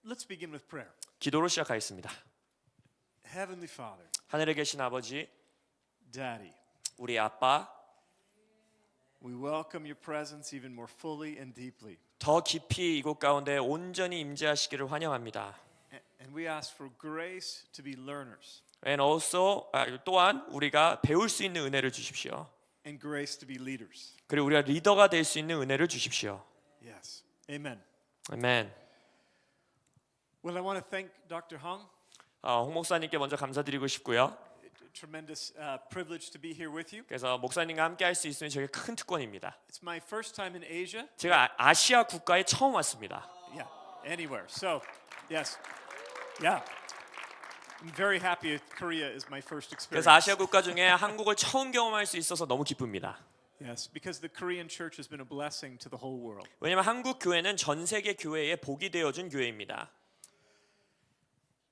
Let's begin with prayer. 기도로 시작하겠습니다. Heavenly Father, 하늘에 계신 아버지, Daddy, 우리 아빠, we welcome your presence even more fully and deeply. 더 깊이 이곳 가운데 온전히 임재하시기를 환영합니다. And we ask for grace to be learners And also 또한 우리가 배울 수 있는 은혜를 주십시오. and grace to be leaders. 그리고 우리가 리더가 될 수 있는 은혜를 주십시오. Yes. Amen. 아멘. Well, I want to thank Dr. Hung. 홍 목사님께 먼저 감사드리고 싶고요. Tremendous privilege to be here with you. 그래서 목사님과 함께 할 수 있으면 저게 큰 특권입니다. It's my first time in Asia. 제가 아시아 국가에 처음 왔습니다. Yeah, anywhere. So, yes. Yeah. I'm very happy Korea is my first experience. 그래서 아시아 국가 중에 한국을 처음 경험할 수 있어서 너무 기쁩니다. Yes, because the Korean church has been a blessing to the whole world. 왜냐하면 한국 교회는 전 세계 교회에 복이 되어준 교회입니다.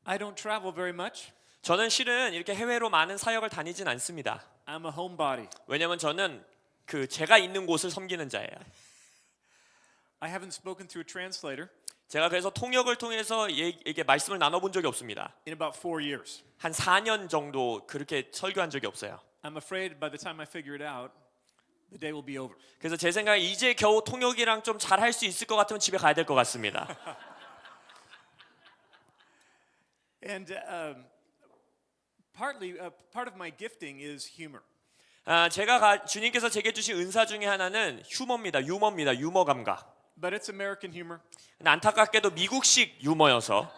I don't travel very much. 저는 실은 이렇게 해외로 많은 사역을 다니진 않습니다. I'm a homebody. 왜냐하면 저는 제가 있는 곳을 섬기는 자예요. I haven't spoken through a translator 제가 그래서 통역을 통해서 이게 말씀을 나눠본 적이 없습니다. in about 4 years. 한 4년 정도 그렇게 설교한 적이 없어요. I'm afraid by the time I figure it out, the day will be over. 그래서 제 생각에 이제 겨우 통역이랑 좀 잘 할 수 있을 것 같으면 집에 가야 될 것 같습니다. And part of my gifting is humor. 주님께서 제게 주신 은사 중에 하나는 유머입니다. 유머 감각. But it's American humor. 근데 안타깝게도 미국식 유머여서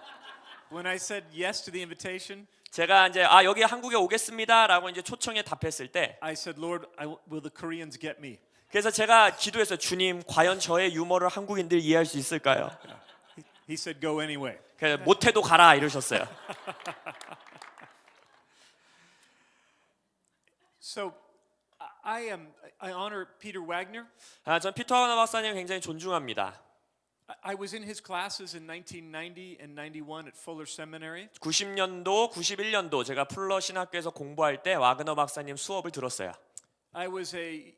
When I said yes to the invitation, 제가 이제 여기 한국에 오겠습니다라고 이제 초청에 답했을 때 I said, Lord, will the Koreans get me? 그래서 제가 기도했어요. 주님, 과연 저의 유머를 한국인들이 이해할 수 있을까요? He said, go anyway. 그래서 못해도 가라 이러셨어요. So I honor Peter Wagner. 전 피터 하나 박사님 굉장히 존중합니다. I was in his classes in 1990 and 91 at Fuller Seminary. 90년도, 91년도 제가 풀러 신학교에서 공부할 때 와그너 박사님 수업을 들었어요. I was a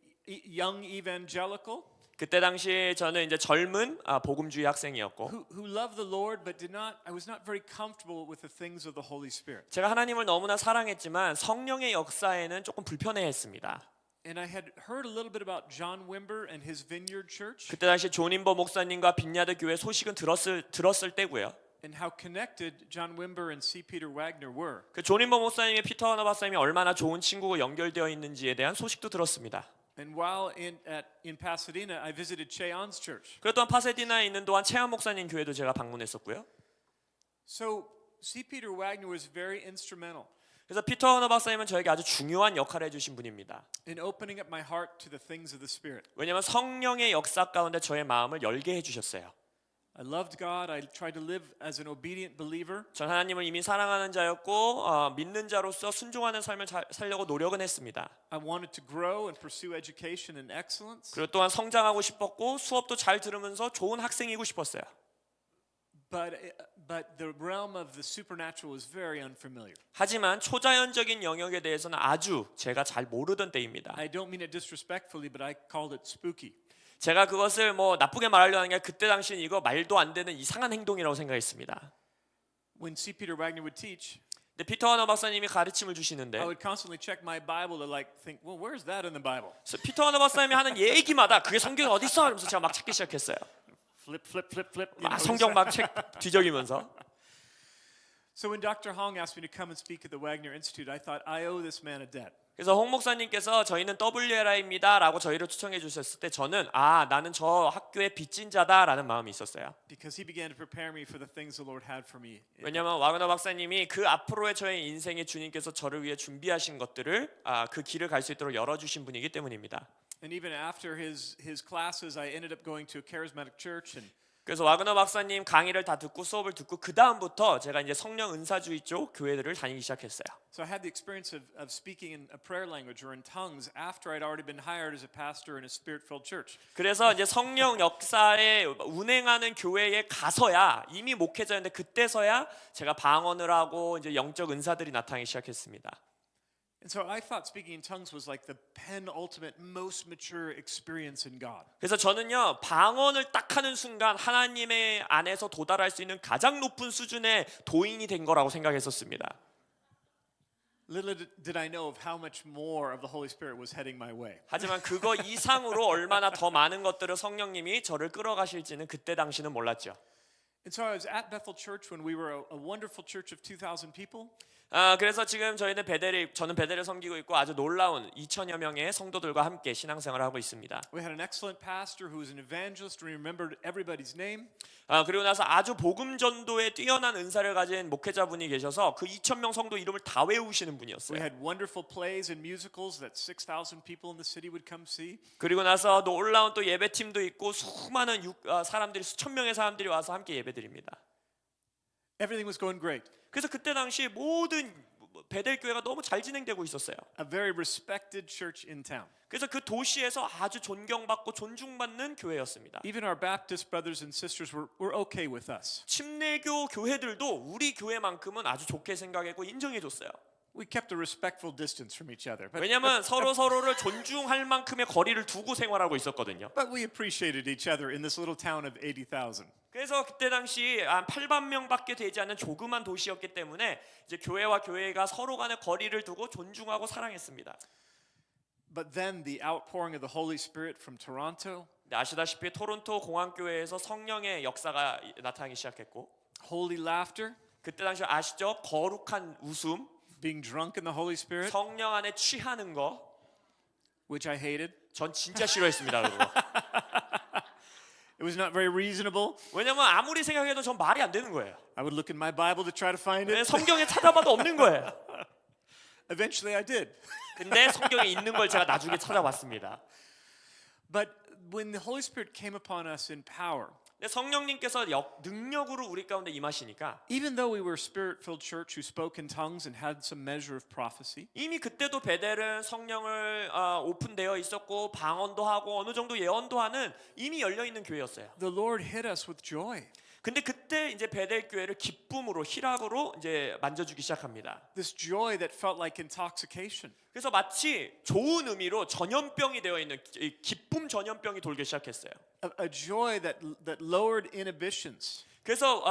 young evangelical 그때 당시 저는 이제 젊은 복음주의 학생이었고 who loved the Lord but I was not very comfortable with the things of the Holy Spirit. 제가 하나님을 너무나 사랑했지만 성령의 역사에는 조금 불편해했습니다. And I had heard a little bit about John Wimber and his Vineyard Church 그때 당시 존 윈버 목사님과 빈야드 교회 소식은 들었을 때고요. and how connected John Wimber and C. Peter Wagner were. 존 윈버 목사님의 피터 하나 박사님이 얼마나 좋은 친구가 연결되어 있는지에 대한 소식도 들었습니다. And while in Pasadena, I visited Cheon's church. 그리고 또한 파세디나에 있는 동안 채한 목사님 교회도 제가 방문했었고요. So C. Peter Wagner was very instrumental 그래서 피터 하나 박사님은 저에게 아주 중요한 역할을 해주신 분입니다. in opening up my heart to the things of the Spirit. 왜냐하면 성령의 역사 가운데 저의 마음을 열게 해주셨어요. I loved God. I tried to live as an obedient believer. 전 하나님을 이미 사랑하는 자였고 믿는 자로서 순종하는 삶을 살려고 노력은 했습니다. I wanted to grow and pursue education and excellence. 그리고 또한 성장하고 싶었고 수업도 잘 들으면서 좋은 학생이고 싶었어요. But the realm of the supernatural was very unfamiliar. 하지만 초자연적인 영역에 대해서는 아주 제가 잘 모르던 때입니다. I don't mean it disrespectfully, but I called it spooky. 제가 그것을 뭐 나쁘게 말하려는 게 그때 당시는 이거 말도 안 되는 이상한 행동이라고 생각했습니다. When C. Peter Wagner would teach, 근데 피터 하나 박사님이 가르침을 주시는데 I would constantly check my Bible to think, well, where's that in the Bible? 그래서 피터 하나 박사님이 하는 얘기마다 그게 성경에 어디 있어? 이러면서 제가 막 찾기 시작했어요. Flip. 막 성경 막 책 뒤적이면서. So when Dr. Hong asked me to come and speak at the Wagner Institute, I thought I owe this man a debt. 그래서 홍 목사님께서 저희는 WLI입니다라고 저희를 초청해 주셨을 때 저는 나는 저 학교의 빚진 자다라는 마음이 있었어요. Because he began to prepare me for the things the Lord had for me. 왜냐하면 와그너 박사님이 그 앞으로의 저의 인생에 주님께서 저를 위해 준비하신 것들을 그 길을 갈 수 있도록 열어주신 분이기 때문입니다. And even after his classes, I ended up going to a charismatic church and 그래서 와그너 박사님 강의를 다 듣고 수업을 듣고 그 다음부터 제가 이제 성령 은사주의 쪽 교회들을 다니기 시작했어요. So I had the experience of speaking in a prayer language or in tongues after I'd already been hired as a pastor in a spirit-filled church. 그래서 이제 성령 역사에 운행하는 교회에 가서야 이미 목회자였는데 그때서야 제가 방언을 하고 이제 영적 은사들이 나타나기 시작했습니다. And so I thought speaking in tongues was like the penultimate, most mature experience in God. 그래서 저는요 방언을 딱 하는 순간 하나님의 안에서 도달할 수 있는 가장 높은 수준의 도인이 된 거라고 생각했었습니다. Little did I know of how much more of the Holy Spirit was heading my way. 하지만 그거 이상으로 얼마나 더 많은 것들을 성령님이 저를 끌어가실지는 그때 당시는 몰랐죠. And so I was at Bethel Church when we were a wonderful church of 2,000 people. 그래서 지금 저는 베델을 섬기고 있고 아주 놀라운 2,000여 명의 성도들과 함께 신앙생활을 하고 있습니다. We had an excellent pastor who was an evangelist and remembered everybody's name. 그리고 나서 아주 복음 전도에 뛰어난 은사를 가진 목회자분이 계셔서 그 2,000명 성도 이름을 다 외우시는 We 분이었어요. had wonderful plays and musicals that 6,000 people in the city would come see. 그리고 나서 놀라운 또 예배팀도 있고 수많은 사람들이 수천 명의 사람들이 와서 함께 예배드립니다. Everything was going great. 그래서 그때 당시 모든 베델 교회가 너무 잘 진행되고 있었어요. A very respected church in town. 그래서 그 도시에서 아주 존경받고 존중받는 교회였습니다. Even our Baptist brothers and sisters were okay with us. 침례교 교회들도 우리 교회만큼은 아주 좋게 생각했고 인정해줬어요. We kept a respectful distance from each other. 왜냐하면 서로를 존중할 만큼의 거리를 두고 생활하고 있었거든요. But we appreciated each other in this little town of 80,000. 그래서 그때 당시 한 8만 명밖에 되지 않는 조그만 도시였기 때문에 이제 교회와 교회가 서로 간의 거리를 두고 존중하고 사랑했습니다. But then the outpouring of the Holy Spirit from Toronto, 아시다시피 토론토 공항교회에서 성령의 역사가 나타나기 시작했고 holy laughter, 그때 당시 아시죠? 거룩한 웃음, being drunk in the Holy Spirit, 성령 안에 취하는 거, which I hated. 전 진짜 싫어했습니다. 그거. It was not very reasonable. 왜냐면 아무리 생각해도 전 말이 안 되는 거예요. I would look in my Bible to try to find it. 성경에 찾아봐도 없는 거예요. Eventually I did. 근데 성경에 있는 걸 제가 나중에 찾아봤습니다. But when the Holy Spirit came upon us in power, 근데 성령님께서 능력으로 우리 가운데 임하시니까 even though we were a spirit-filled church who spoke in tongues and had some measure of prophecy, 이미 그때도 베델은 성령을 오픈되어 있었고 방언도 하고 어느 정도 예언도 하는 이미 열려 있는 교회였어요. the Lord hit us with joy. 근데 그때 이제 베델 교회를 기쁨으로 희락으로 이제 만져주기 시작합니다. This joy that felt like intoxication. 그래서 마치 좋은 의미로 전염병이 되어 있는 기쁨 전염병이 돌기 시작했어요. A joy that lowered inhibitions. 그래서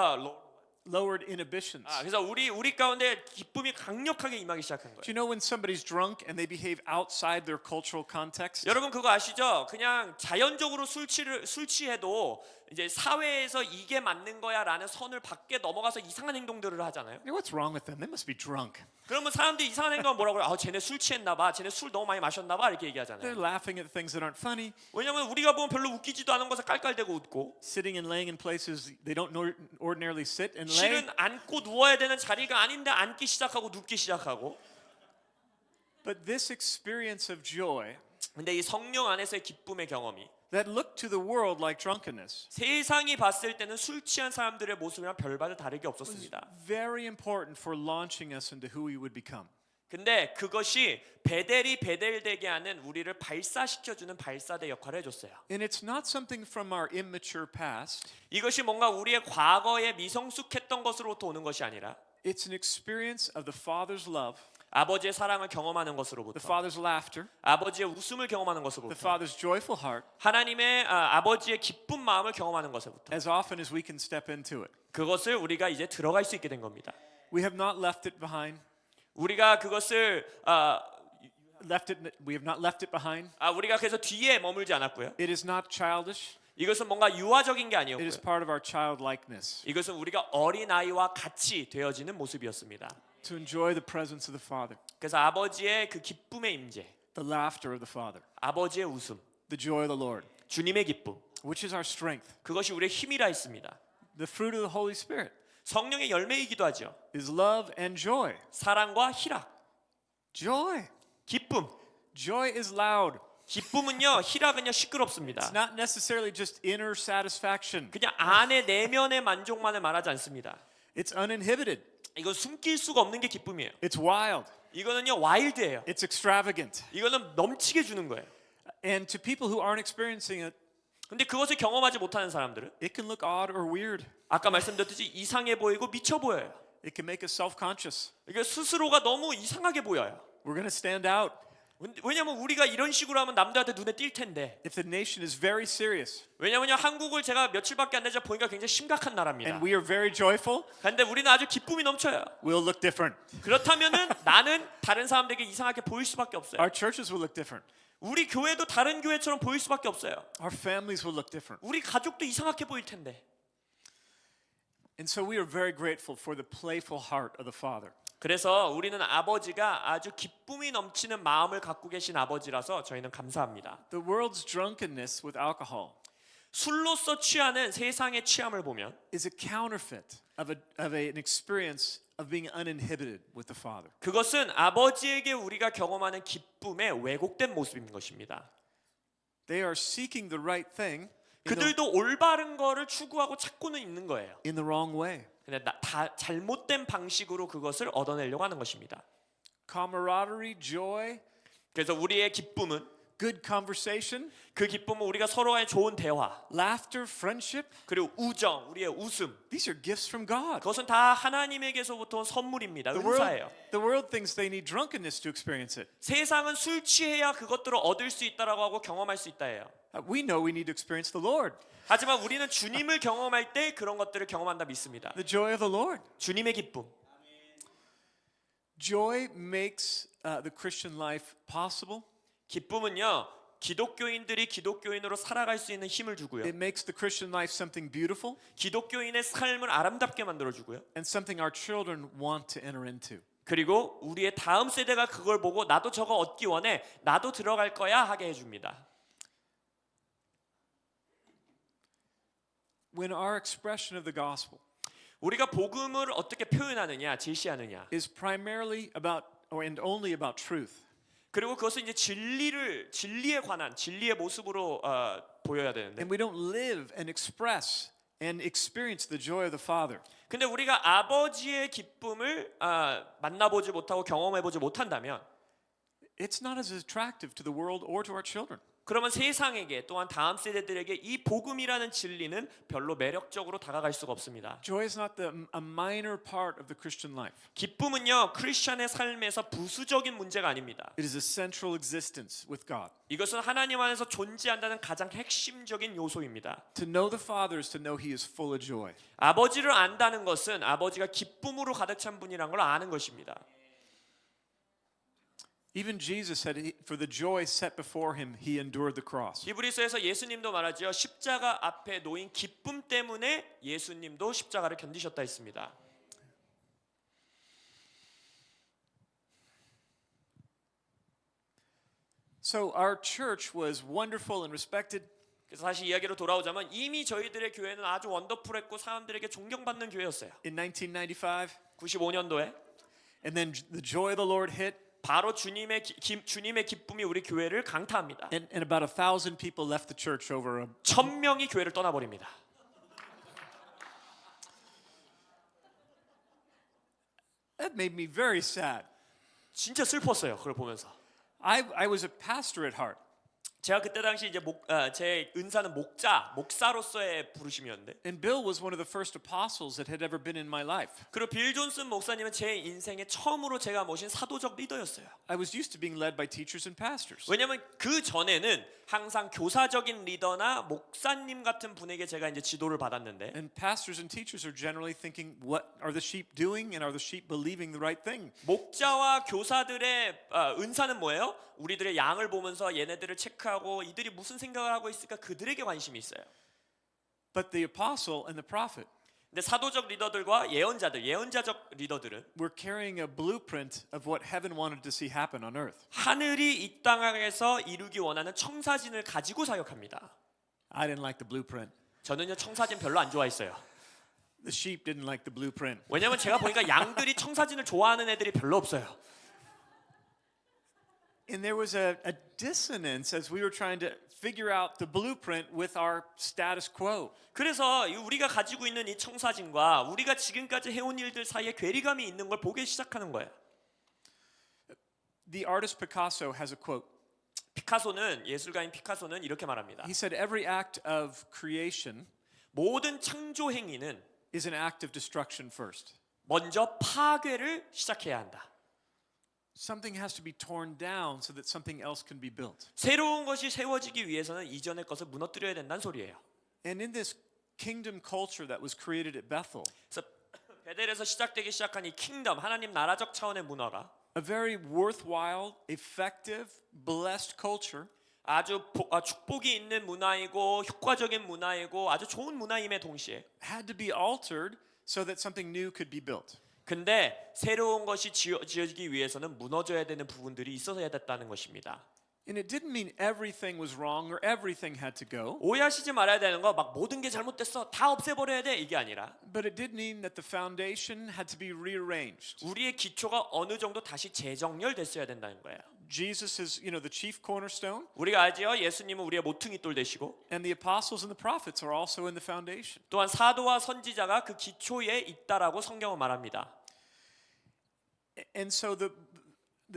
Lowered inhibitions. 그래서 우리 가운데 기쁨이 강력하게 임하기 시작한 거예요. Do you know when somebody's drunk and they behave outside their cultural context? 여러분 그거 아시죠? 그냥 자연적으로 술 취해도 이제 사회에서 이게 맞는 거야라는 선을 밖에 넘어가서 이상한 행동들을 하잖아요. What's wrong with them? They must be drunk. 그러면 사람들이 이상한 행동을 뭐라고 그래요? 쟤네 술 취했나 봐. 쟤네 술 너무 많이 마셨나 봐. 이렇게 얘기하잖아요. They're laughing at things that aren't funny, 왜냐면 우리가 보면 별로 웃기지도 않은 것에 깔깔대고 웃고 sitting and laying in places they don't ordinarily sit and lay. 실은 앉고 누워야 되는 자리가 아닌데 앉기 시작하고 눕기 시작하고. But this experience of joy 근데 이 성령 안에서의 기쁨의 경험이 that looked to the world like drunkenness 세상이 봤을 때는 술 취한 사람들의 모습이랑 별반 다르게 없었습니다. very important for launching us into who we would become. 근데 그것이 베델이 베델되게 하는 우리를 발사시켜주는 발사대 역할을 해줬어요. And it's not something from our immature past. 이것이 뭔가 우리의 과거에 미성숙했던 것으로부터 오는 것이 아니라 It's an experience of the Father's love, 아버지의 사랑을 경험하는 the 것으로부터 Father's laughter, 아버지의 웃음을 경험하는 the 것으로부터 Father's joyful heart, 하나님의 아버지의 기쁜 마음을 경험하는 것으로부터 as often as we can step into it. 그것을 우리가 이제 들어갈 수 있게 된 겁니다. We have not left it behind. 우리가 그것을 We have not left it behind. 우리가 그래서 뒤에 머물지 않았고요. It is not childish. 이것은 뭔가 유아적인 게 It 아니었고요. is part of our childlikeness 이것은 우리가 어린 아이와 같이 되어지는 모습이었습니다. to enjoy the presence of the Father, 그래서 아버지의 그 기쁨의 임재, the laughter of the Father, 아버지의 웃음, the joy of the Lord, 주님의 기쁨, which is our strength. 그것이 우리의 힘이라 했습니다. The fruit of the Holy Spirit 성령의 열매이기도 하죠. is love and joy. 사랑과 희락, Joy. 기쁨. Joy is loud. 기쁨은요, 희락은요 시끄럽습니다. It's not necessarily just inner satisfaction. 그냥 안의 내면의 만족만을 말하지 않습니다. It's uninhibited. 이건 숨길 수가 없는 게 기쁨이에요. It's wild. 이거는요 와일드예요. It's extravagant. 이거는 넘치게 주는 거예요. And to people who aren't experiencing it, 근데 그것을 경험하지 못하는 사람들은 it can look odd or weird. 아까 말씀드렸듯이 이상해 보이고 미쳐 보여요. It can make us self-conscious. 이게 스스로가 너무 이상하게 보여요. We're going to stand out. 왜냐면 우리가 이런 식으로 하면 남들한테 눈에 띌 텐데. If the nation is very serious 왜냐면요 한국을 제가 며칠밖에 안 되자 보니까 굉장히 심각한 나라입니다. and we are very joyful, 근데 우리는 아주 기쁨이 넘쳐요. we'll look different. 그렇다면은 나는 다른 사람들에게 이상하게 보일 수밖에 없어요. Our churches will look different. 우리 교회도 다른 교회처럼 보일 수밖에 없어요. Our families will look different. 우리 가족도 이상하게 보일 텐데. And so we are very grateful for the playful heart of the Father. 그래서 우리는 아버지가 아주 기쁨이 넘치는 마음을 갖고 계신 아버지라서 저희는 감사합니다. The world's drunkenness with alcohol 술로서 취하는 세상의 취함을 보면 is a counterfeit of an experience of being uninhibited with the Father. 그것은 아버지에게 우리가 경험하는 기쁨의 왜곡된 모습인 것입니다. They are seeking the right thing 그들도 올바른 거를 추구하고 찾고는 있는 거예요. in the wrong way. 근데 다 잘못된 방식으로 그것을 얻어내려고 하는 것입니다. Camaraderie, joy, 그래서 우리의 기쁨은 good conversation, 그 기쁨은 우리가 서로의 좋은 대화 laughter, friendship, 그리고 우정, 우리의 웃음 these are gifts from God. 그것은 다 하나님에게서부터 온 선물입니다. 은사예요. The world thinks they need drunkenness to experience it. 세상은 술 취해야 그것들을 얻을 수 있다라고 하고 경험할 수 있다예요. We know we need to experience the Lord, 하지만 우리는 주님을 경험할 때 그런 것들을 경험한다 믿습니다. the joy of the Lord. 주님의 기쁨. Joy makes the Christian life possible. 기쁨은요. 기독교인들이 기독교인으로 살아갈 수 있는 힘을 주고요. It makes the Christian life something beautiful 기독교인의 삶을 아름답게 만들어 주고요. and something our children want to enter into. 그리고 우리의 다음 세대가 그걸 보고 나도 저거 얻기 원해. 나도 들어갈 거야 하게 해 줍니다. When our expression of the gospel 우리가 복음을 어떻게 표현하느냐, 제시하느냐. is primarily about and only about truth, 그리고 그것은 이제 진리에 관한 진리의 모습으로 보여야 되는데. and we don't live and express and experience the joy of the Father, 근데 우리가 아버지의 기쁨을 만나보지 못하고 경험해보지 못한다면 it's not as attractive to the world or to our children. 그러면 세상에게 또한 다음 세대들에게 이 복음이라는 진리는 별로 매력적으로 다가갈 수가 없습니다. Joy is not a minor part of the Christian life. 기쁨은요 크리스천의 삶에서 부수적인 문제가 아닙니다. It is a central existence with God. 이것은 하나님 안에서 존재한다는 가장 핵심적인 요소입니다. To know the Father is to know He is full of joy. 아버지를 안다는 것은 아버지가 기쁨으로 가득 찬 분이란 걸 아는 것입니다. Even Jesus said for the joy set before Him, He endured the cross. 히브리서에서 예수님도 말하죠. 십자가 앞에 놓인 기쁨 때문에 예수님도 십자가를 견디셨다 했습니다. So our church was wonderful and respected. 그래서 다시 이야기로 돌아오자면 이미 저희들의 교회는 아주 원더풀했고 사람들에게 존경받는 교회였어요. In 1995, 95년도에 and then the joy of the Lord hit, 바로 주님의 기쁨이 우리 교회를 강타합니다. and about 1,000 people left the church over a 1000명이 교회를 떠나버립니다. That made me very sad. 진짜 슬펐어요. 그걸 보면서. I was a pastor at heart. 제가 그때 당시 이제 제 은사는 목사로서의 부르심이었는데. And Bill was one of the first apostles that had ever been in my life. 그리고 빌 존슨 목사님은 제 인생에 처음으로 제가 모신 사도적 리더였어요. I was used to being led by teachers and pastors. 왜냐면 그 전에는 항상 교사적인 리더나 목사님 같은 분에게 제가 이제 지도를 받았는데. And pastors and teachers are generally thinking, what are the sheep doing and are the sheep believing the right thing? 목자와 교사들의 은사는 뭐예요? 우리들의 양을 보면서 얘네들을 체크하고 이들이 무슨 생각을 하고 있을까 그들에게 관심이 있어요. But the apostle and the prophet 근데 사도적 리더들과 예언자적 리더들은 were carrying a blueprint of what heaven wanted to see happen on earth. 하늘이 이 땅에서 이루기 원하는 청사진을 가지고 사역합니다. I didn't like the blueprint. 저는요 청사진 별로 안 좋아했어요. The sheep didn't like the blueprint. 왜냐면 제가 보니까 양들이 청사진을 좋아하는 애들이 별로 없어요. And there was a dissonance as we were trying to figure out the blueprint with our status quo. 그래서 우리가 가지고 있는 이 청사진과 우리가 지금까지 해온 일들 사이에 괴리감이 있는 걸 보기 시작하는 거예요. The artist Picasso has a quote. 예술가인 피카소는 이렇게 말합니다. He said, every act of creation 모든 창조 행위는 is an act of destruction first. 먼저 파괴를 시작해야 한다. something has to be torn down so that something else can be built. 새로운 것이 세워지기 위해서는 이전의 것을 무너뜨려야 된다는 소리예요. And in this kingdom culture that was created at Bethel, 그래서 베델에서 시작되기 시작한 이 킹덤 하나님 나라적 차원의 문화가 a very worthwhile, effective, blessed culture, 아주 축복이 있는 문화이고 효과적인 문화이고 아주 좋은 문화임에 동시에 had to be altered so that something new could be built. 근데 새로운 것이 지어지기 위해서는 무너져야 되는 부분들이 있어야 됐다는 것입니다. And it didn't mean everything was wrong or everything had to go, 오해하시지 말아야 되는 거 막 모든 게 잘못됐어 다 없애버려야 돼 이게 아니라 but it did mean that the foundation had to be rearranged. 우리의 기초가 어느 정도 다시 재정렬됐어야 된다는 거예요. Jesus is, the chief cornerstone, 우리가 알지요? 예수님은 우리의 모퉁이 돌 되시고 and the apostles and the prophets are also in the foundation. 또한 사도와 선지자가 그 기초에 있다라고 성경은 말합니다. And so the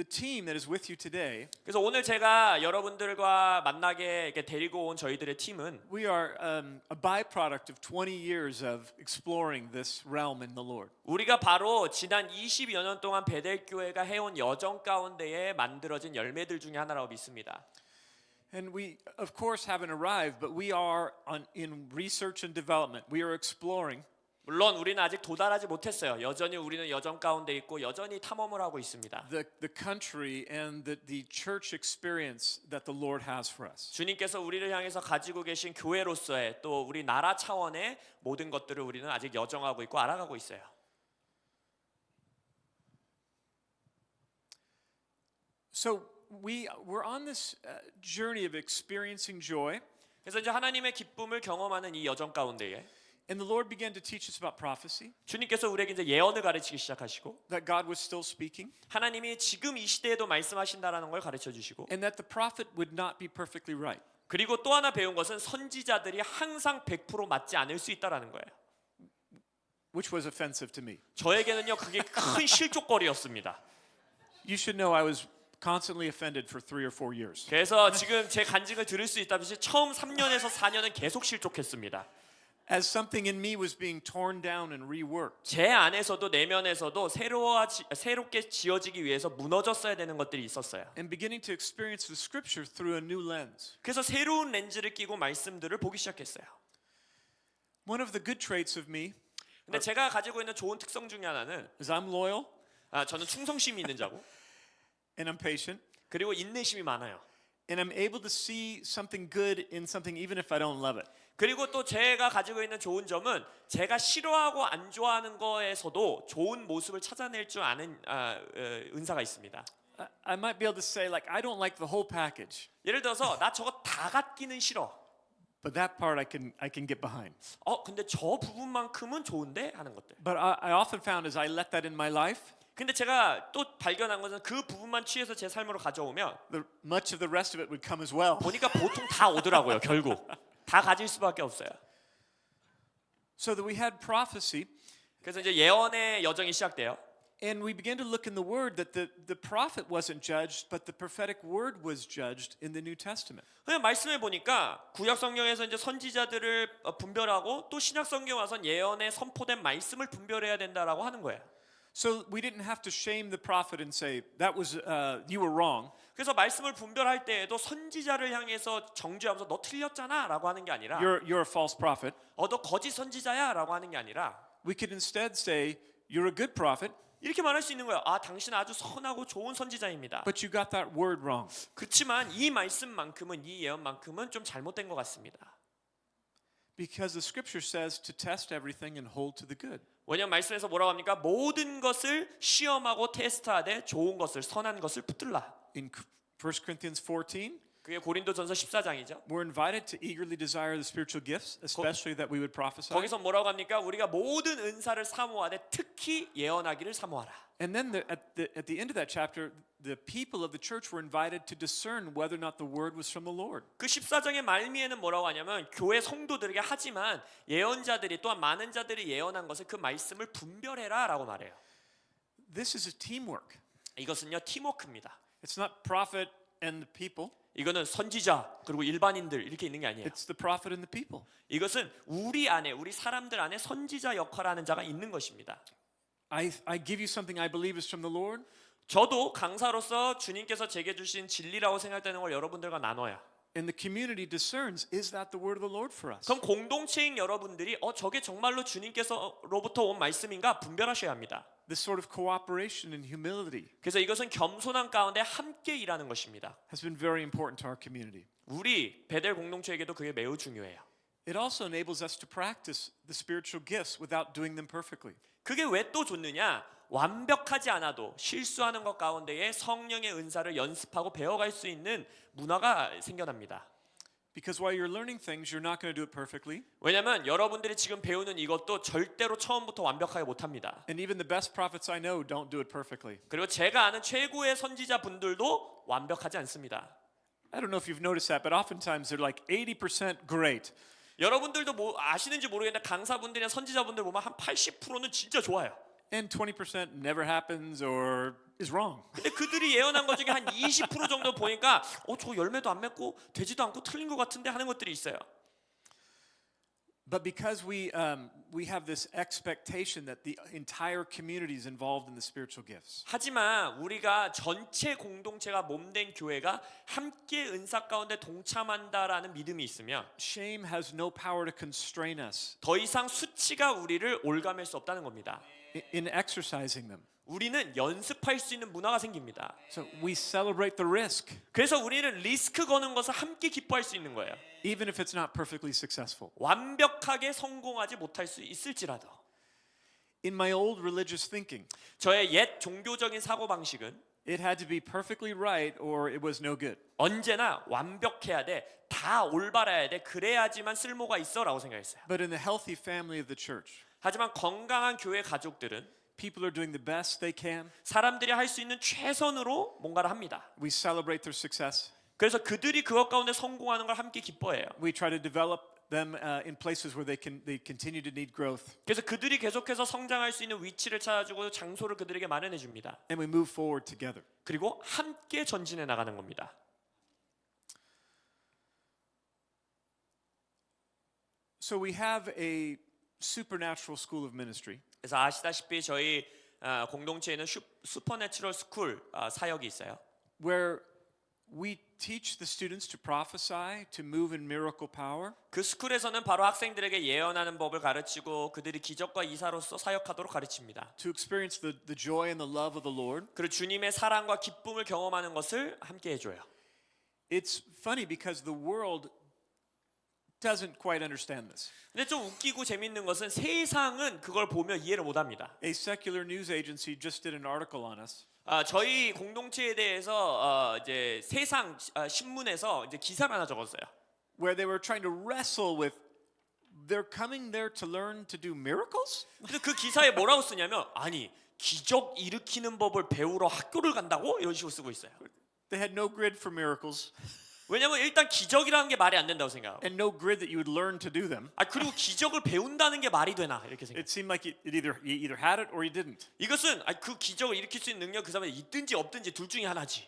team that is with you today, 그래서 오늘 제가 여러분들과 만나게 이렇게 데리고 온 저희들의 팀은 we are a byproduct of 20 years of exploring this realm in the Lord. 우리가 바로 지난 20여 년 동안 베델 교회가 해온 여정 가운데에 만들어진 열매들 중에 하나라고 믿습니다. And we, of course, haven't arrived, but we are in research and development. We are exploring. 물론 우리는 아직 도달하지 못했어요. 여전히 우리는 여정 가운데 있고 여전히 탐험을 하고 있습니다. The country and the church experience that the Lord has for us. 주님께서 우리를 향해서 가지고 계신 교회로서의 또 우리 나라 차원의 모든 것들을 우리는 아직 여정하고 있고 알아가고 있어요. So we're on this journey of experiencing joy, 그래서 이제 하나님의 기쁨을 경험하는 이 여정 가운데에 and the Lord began to teach us about prophecy, 주님께서 우리에게 이제 예언을 가르치기 시작하시고 that God was still speaking, 하나님이 지금 이 시대에도 말씀하신다라는 걸 가르쳐 주시고 and that the prophet would not be perfectly right. 그리고 또 하나 배운 것은 선지자들이 항상 100% 맞지 않을 수 있다라는 거예요. Which was offensive to me. 저에게는요 그게 큰 실족거리였습니다. You should know I was constantly offended for 3 or 4 years. 그래서 지금 제 간증을 들을 수 있다듯이 처음 3년에서 4년은 계속 실족했습니다. As something in me was being torn down and reworked. 제 안에서도 내면에서도 새롭게 지어지기 위해서 무너졌어야 되는 것들이 있었어요. And beginning to experience the scripture through a new lens. 그래서 새로운 렌즈를 끼고 말씀들을 보기 시작했어요. One of the good traits of me 근데 제가 가지고 있는 좋은 특성 중에 하나는 is I'm loyal 저는 충성심이 있는 자고 and I'm patient 그리고 인내심이 많아요. and I'm able to see something good in something even if I don't love it. 그리고 또 제가 가지고 있는 좋은 점은 제가 싫어하고 안 좋아하는 거에서도 좋은 모습을 찾아낼 줄 아는 은사가 있습니다. I might be able to say like I don't like the whole package, 예를 들어서 나 저거 다 갖기는 싫어. but that part I can get behind. 근데 저 부분만큼은 좋은데 하는 것들. But I often found as I let that in my life, 근데 제가 또 발견한 것은 그 부분만 취해서 제 삶으로 가져오면 much of the rest of it would come as well. 보니까 보통 다 오더라고요. 결국 다 가질 수밖에 없어요. So that we had prophecy, 그래서 이제 예언의 여정이 시작돼요. and we began to look in the Word that the prophet wasn't judged, but the prophetic word was judged in the New Testament. 그냥 말씀해 보니까 구약 성경에서 이제 선지자들을 분별하고 또 신약 성경 와선 예언에 선포된 말씀을 분별해야 된다라고 하는 거예요. So we didn't have to shame the prophet and say that was you were wrong. 그래서 말씀을 분별할 때에도 선지자를 향해서 정죄하면서 너 틀렸잖아라고 하는 게 아니라 You're a false prophet. 너 거짓 선지자야라고 하는 게 아니라 We could instead say you're a good prophet, 이렇게 말할 수 있는 거예요. 당신 아주 선하고 좋은 선지자입니다. but you got that word wrong. 그렇지만 이 말씀만큼은 이 예언만큼은 좀 잘못된 것 같습니다. Because the scripture says to test everything and hold to the good. 왜냐하면 말씀에서 뭐라고 합니까? 모든 것을 시험하고 테스트하되 좋은 것을 선한 것을 붙들라. In 1 Corinthians 14, 그게 고린도전서 14장이죠. we're invited to eagerly desire the spiritual gifts, especially that we would prophesy. 거기서 뭐라고 합니까? 우리가 모든 은사를 사모하되 특히 예언하기를 사모하라. And then at the end of that chapter, the people of the church were invited to discern whether or not the word was from the Lord. 그 14장의 말미에는 뭐라고 하냐면 교회 성도들에게 하지만 예언자들이 또한 많은 자들이 예언한 것을 그 말씀을 분별해라라고 말해요. This is a teamwork. 이것은요 팀워크입니다. It's not prophet and the people. 이거는 선지자 그리고 일반인들 이렇게 있는 게 아니에요. It's the prophet and the people. 이것은 우리 안에 우리 사람들 안에 선지자 역할을 하는 자가 있는 것입니다. I give you something I believe is from the Lord. 저도 강사로서 주님께서 제게 주신 진리라고 생각되는 걸 여러분들과 나눠야. And the community discerns, is that the word of the Lord for us? 그럼 공동체인 여러분들이 저게 정말로 주님께서로부터 온 말씀인가 분별하셔야 합니다. This sort of cooperation and humility 그래서 이것은 겸손한 가운데 함께 일하는 것입니다. has been very important to our community. 우리 베델 공동체에게도 그게 매우 중요해요. It also enables us to practice the spiritual gifts without doing them perfectly. 그게 왜 또 좋느냐? 완벽하지 않아도 실수하는 것 가운데에 성령의 은사를 연습하고 배워갈 수 있는 문화가 생겨납니다. Because while you're learning things, you're not going to do it perfectly. 왜냐하면 여러분들이 지금 배우는 이것도 절대로 처음부터 완벽하게 못합니다. And even the best prophets I know don't do it perfectly. 그리고 제가 아는 최고의 선지자 분들도 완벽하지 않습니다. I don't know if you've noticed that, but oftentimes they're like 80% great. 여러분들도 뭐 아시는지 모르겠는데 강사분들이나 선지자분들 보면 한 80%는 진짜 좋아요. And 20% never happens or is wrong. 근데 그들이 예언한 것 중에 한 20% 정도 보니까 저 열매도 안 맺고 되지도 않고 틀린 것 같은데 하는 것들이 있어요. But because we have this expectation that the entire community is involved in the spiritual gifts. 하지만 우리가 전체 공동체가 몸된 교회가 함께 은사 가운데 동참한다라는 믿음이 있으면 Shame has no power to constrain us 더 이상 수치가 우리를 올가맬 수 없다는 겁니다. in exercising them. 우리는 연습할 수 있는 문화가 생깁니다. So we celebrate the risk, 그래서 우리는 리스크 거는 것을 함께 기뻐할 수 있는 거예요. even if it's not perfectly successful. 완벽하게 성공하지 못할 수 있을지라도. In my old religious thinking, 저의 옛 종교적인 사고방식은 it had to be perfectly right or it was no good. 언제나 완벽해야 돼, 다 올바라야 돼, 그래야지만 쓸모가 있어라고 생각했어요. But in the healthy family of the church, 하지만 건강한 교회 가족들은 people are doing the best they can. 사람들이 할 수 있는 최선으로 뭔가를 합니다. We celebrate their success. 그래서 그들이 그것 가운데 성공하는 걸 함께 기뻐해요. We try to develop them in places where they continue to need growth. 그래서 그들이 계속해서 성장할 수 있는 위치를 찾아주고 장소를 그들에게 마련해 줍니다. And we move forward together. 그리고 함께 전진해 나가는 겁니다. So we have a supernatural school of ministry. 그래서 아시다시피 저희 공동체에는 슈퍼내추럴 스쿨 사역이 있어요. Where we teach the students to prophesy, to move in miracle power, 그 스쿨에서는 바로 학생들에게 예언하는 법을 가르치고 그들이 기적과 이사로서 사역하도록 가르칩니다. to experience the joy and the love of the Lord. 그리고 주님의 사랑과 기쁨을 경험하는 것을 함께 해줘요. It's funny because the world doesn't quite understand this. 근데 좀 웃기고 재밌는 것은 세상은 그걸 보며 이해를 못합니다. A secular news agency just did an article on us. 저희 공동체에 대해서 이제 세상 신문에서 이제 기사를 하나 적었어요. Where they were trying to wrestle with they're coming there to learn to do miracles? 그래서 그 기사에 뭐라고 쓰냐면 아니 기적 일으키는 법을 배우러 학교를 간다고 이런 식으로 쓰고 있어요. They had no grid for miracles 왜냐면 일단 기적이라는 게 말이 안 된다고 생각하고 and no grid that you would learn to do them. 그리고 기적을 배운다는 게 말이 되나 이렇게 생각. It seemed like you either had it or you didn't. 이것은 그 기적을 일으킬 수 있는 능력 그 사람에 있든지 없든지 둘 중에 하나지.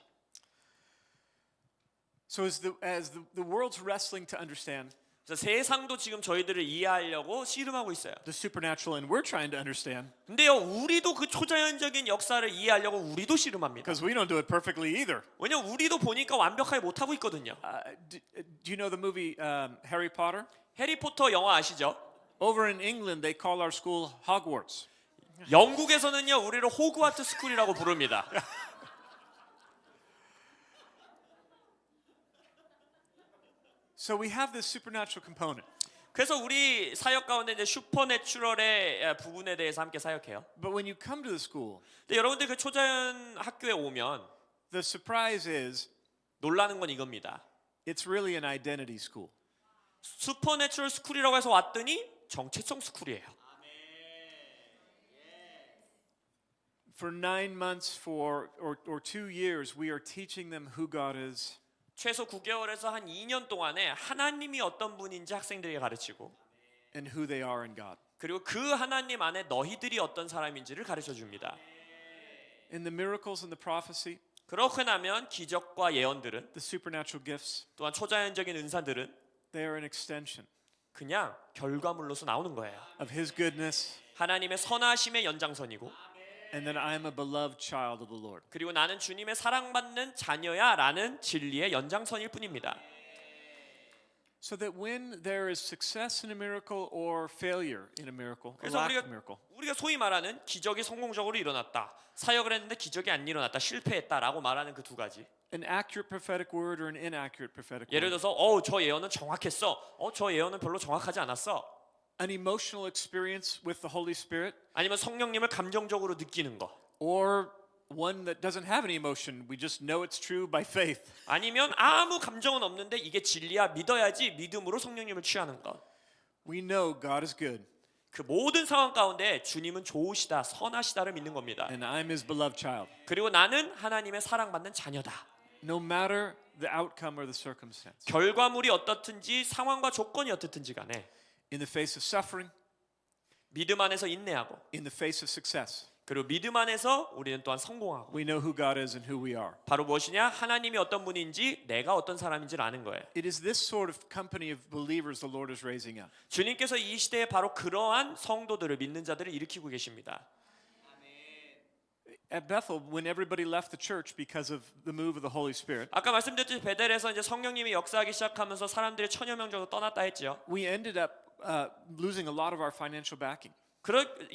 So as the world's wrestling to understand 그래서 세상도 지금 저희들을 이해하려고 씨름하고 있어요. the supernatural and we're trying to understand 근데요 우리도 그 초자연적인 역사를 이해하려고 우리도 씨름합니다. because we don't do it perfectly either. 왜냐면 우리도 보니까 완벽하게 못하고 있거든요. Do you know the movie Harry Potter? 해리포터 영화 아시죠? Over in England, they call our school Hogwarts. 영국에서는요 우리를 호그와트 스쿨이라고 부릅니다. So we have this supernatural component. 그래서 우리 사역 가운데 이제 슈퍼내추럴의 부분에 대해서 함께 사역해요. But when you come to the school, 근데 여러분들 그 초자연 학교에 오면 the surprise is 놀라는 건 이겁니다. it's really an identity school. 슈퍼내추럴 스쿨이라고 해서 왔더니 정체성 스쿨이에요. For 9 months or 2 years, we are teaching them who God is. 최소 9개월에서 한 2년 동안에 하나님이 어떤 분인지 학생들에게 가르치고 And who they are in God. 그리고 그 하나님 안에 너희들이 어떤 사람인지를 가르쳐 줍니다. In the miracles and the prophecy, 그렇게 나면 기적과 예언들은 the supernatural gifts, 또한 초자연적인 은사들은 they are an extension 그냥 결과물로서 나오는 거예요. of His goodness, 하나님의 선하심의 연장선이고 and that I am a beloved child of the Lord. 그리고 나는 주님의 사랑받는 자녀야라는 진리의 연장선일 뿐입니다. So that when there is success in a miracle or failure in a miracle, or 그래서 lack of miracle, 우리가 소위 말하는 기적이 성공적으로 일어났다, 사역을 했는데 기적이 안 일어났다, 실패했다라고 말하는 그 두 가지. an accurate prophetic word or an inaccurate prophetic 예를 word, 들어서 저 예언은 정확했어, 저 예언은 별로 정확하지 않았어. an emotional experience with the Holy Spirit, 아니면 성령님을 감정적으로 느끼는 거. or one that doesn't have any emotion, we just know it's true by faith. 아니면 아무 감정은 없는데 이게 진리야, 믿어야지 믿음으로 성령님을 취하는 것. We know God is good, 그 모든 상황 가운데 주님은 좋으시다, 선하시다를 믿는 겁니다. and I'm His beloved child. 그리고 나는 하나님의 사랑받는 자녀다. No matter the outcome or the circumstance, 결과물이 어떻든지 상황과 조건이 어떻든지 간에 in the face of suffering, 믿음 안에서 인내하고, in the face of success, 그리고 믿음 안에서 우리는 또한 성공하고. we know who God is and who we are. 바로 무엇이냐? 하나님이 어떤 분인지, 내가 어떤 사람인지를 아는 거예요. It is this sort of company of believers the Lord is raising up. 주님께서 이 시대에 바로 그러한 성도들을, 믿는 자들을 일으키고 계십니다. At Bethel, when everybody left the church because of the move of the Holy Spirit, 아까 말씀드렸듯이 베델에서 이제 성령님이 역사하기 시작하면서 사람들이 1000여 명 정도 떠났다 했죠. we ended up losing a lot of our financial backing.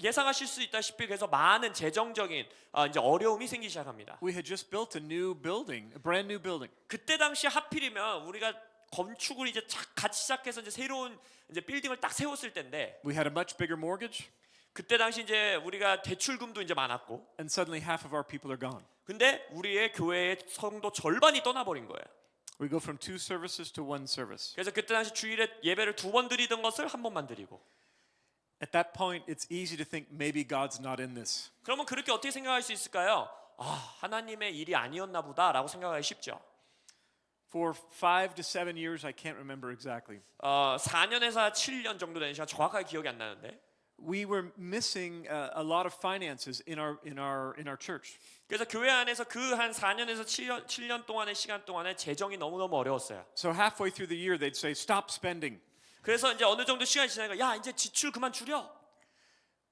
예상하실 수 있다시피 그래서 많은 재정적인 이제 어려움이 생기기 시작합니다. We had just built a new building, a brand new building. 그때 당시 하필이면 우리가 건축을 이제 같이 시작해서 이제 새로운 이제 빌딩을 딱 세웠을 때인데, We had a much bigger mortgage, 그때 당시 이제 우리가 대출금도 이제 많았고, and suddenly half of our people are gone. 근데 우리의 교회의 성도 절반이 떠나버린 거예요. We go from 2 services to 1 service. 그래서 그때 당시 주일에 예배를 2번 드리던 것을 1번만 드리고. At that point, it's easy to think maybe God's not in this. 그러면 그렇게 어떻게 생각할 수 있을까요? 하나님의 일이 아니었나 보다라고 생각하기 쉽죠. For 5 to 7 years, I can't remember exactly. 4년에서 7년 정도 되는 시간 정확하게 기억이 안 나는데, We were missing a lot of finances in our church. 그래서 교회 안에서 그 한 4년에서 7년 동안의 시간 동안에 재정이 너무너무 어려웠어요. So halfway through the year, they'd say, "Stop spending." 그래서 이제 어느 정도 시간이 지나니까 야, 이제 지출 그만 줄여.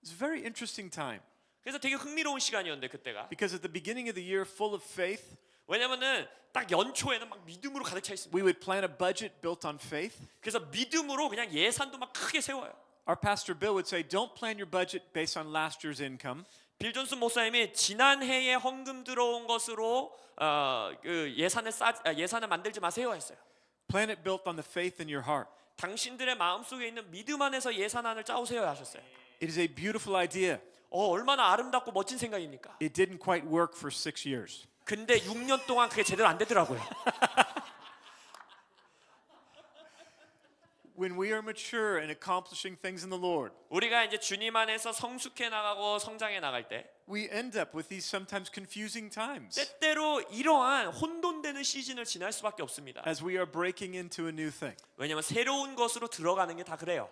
It's a very interesting time 그래서 되게 흥미로운 시간이었는데 그때가. because at the beginning of the year, full of faith, 왜냐면은 딱 연초에는 막 믿음으로 가득 차 있습니다. we would plan a budget built on faith. 그래서 믿음으로 그냥 예산도 막 크게 세워요. Our pastor Bill would say, "Don't plan your budget based on last year's income. 빌 존슨 목사님이 지난 해에 헌금 들어온 것으로 그 예산을 만들지 마세요 했어요. Plan it built on the faith in your heart." 당신들의 마음속에 있는 믿음 안에서 예산안을 짜오세요 하셨어요. It is a beautiful idea. 얼마나 아름답고 멋진 생각입니까? It didn't quite work for 6 years. 근데 6년 동안 그게 제대로 안 되더라고요. When we are mature and accomplishing things in the Lord, 우리가 이제 주님 안에서 성숙해 나가고 성장해 나갈 때 we end up with these sometimes confusing times 때때로 이러한 혼돈되는 시즌을 지날 수밖에 없습니다. as we are breaking into a new thing. 왜냐하면 새로운 것으로 들어가는 게 다 그래요.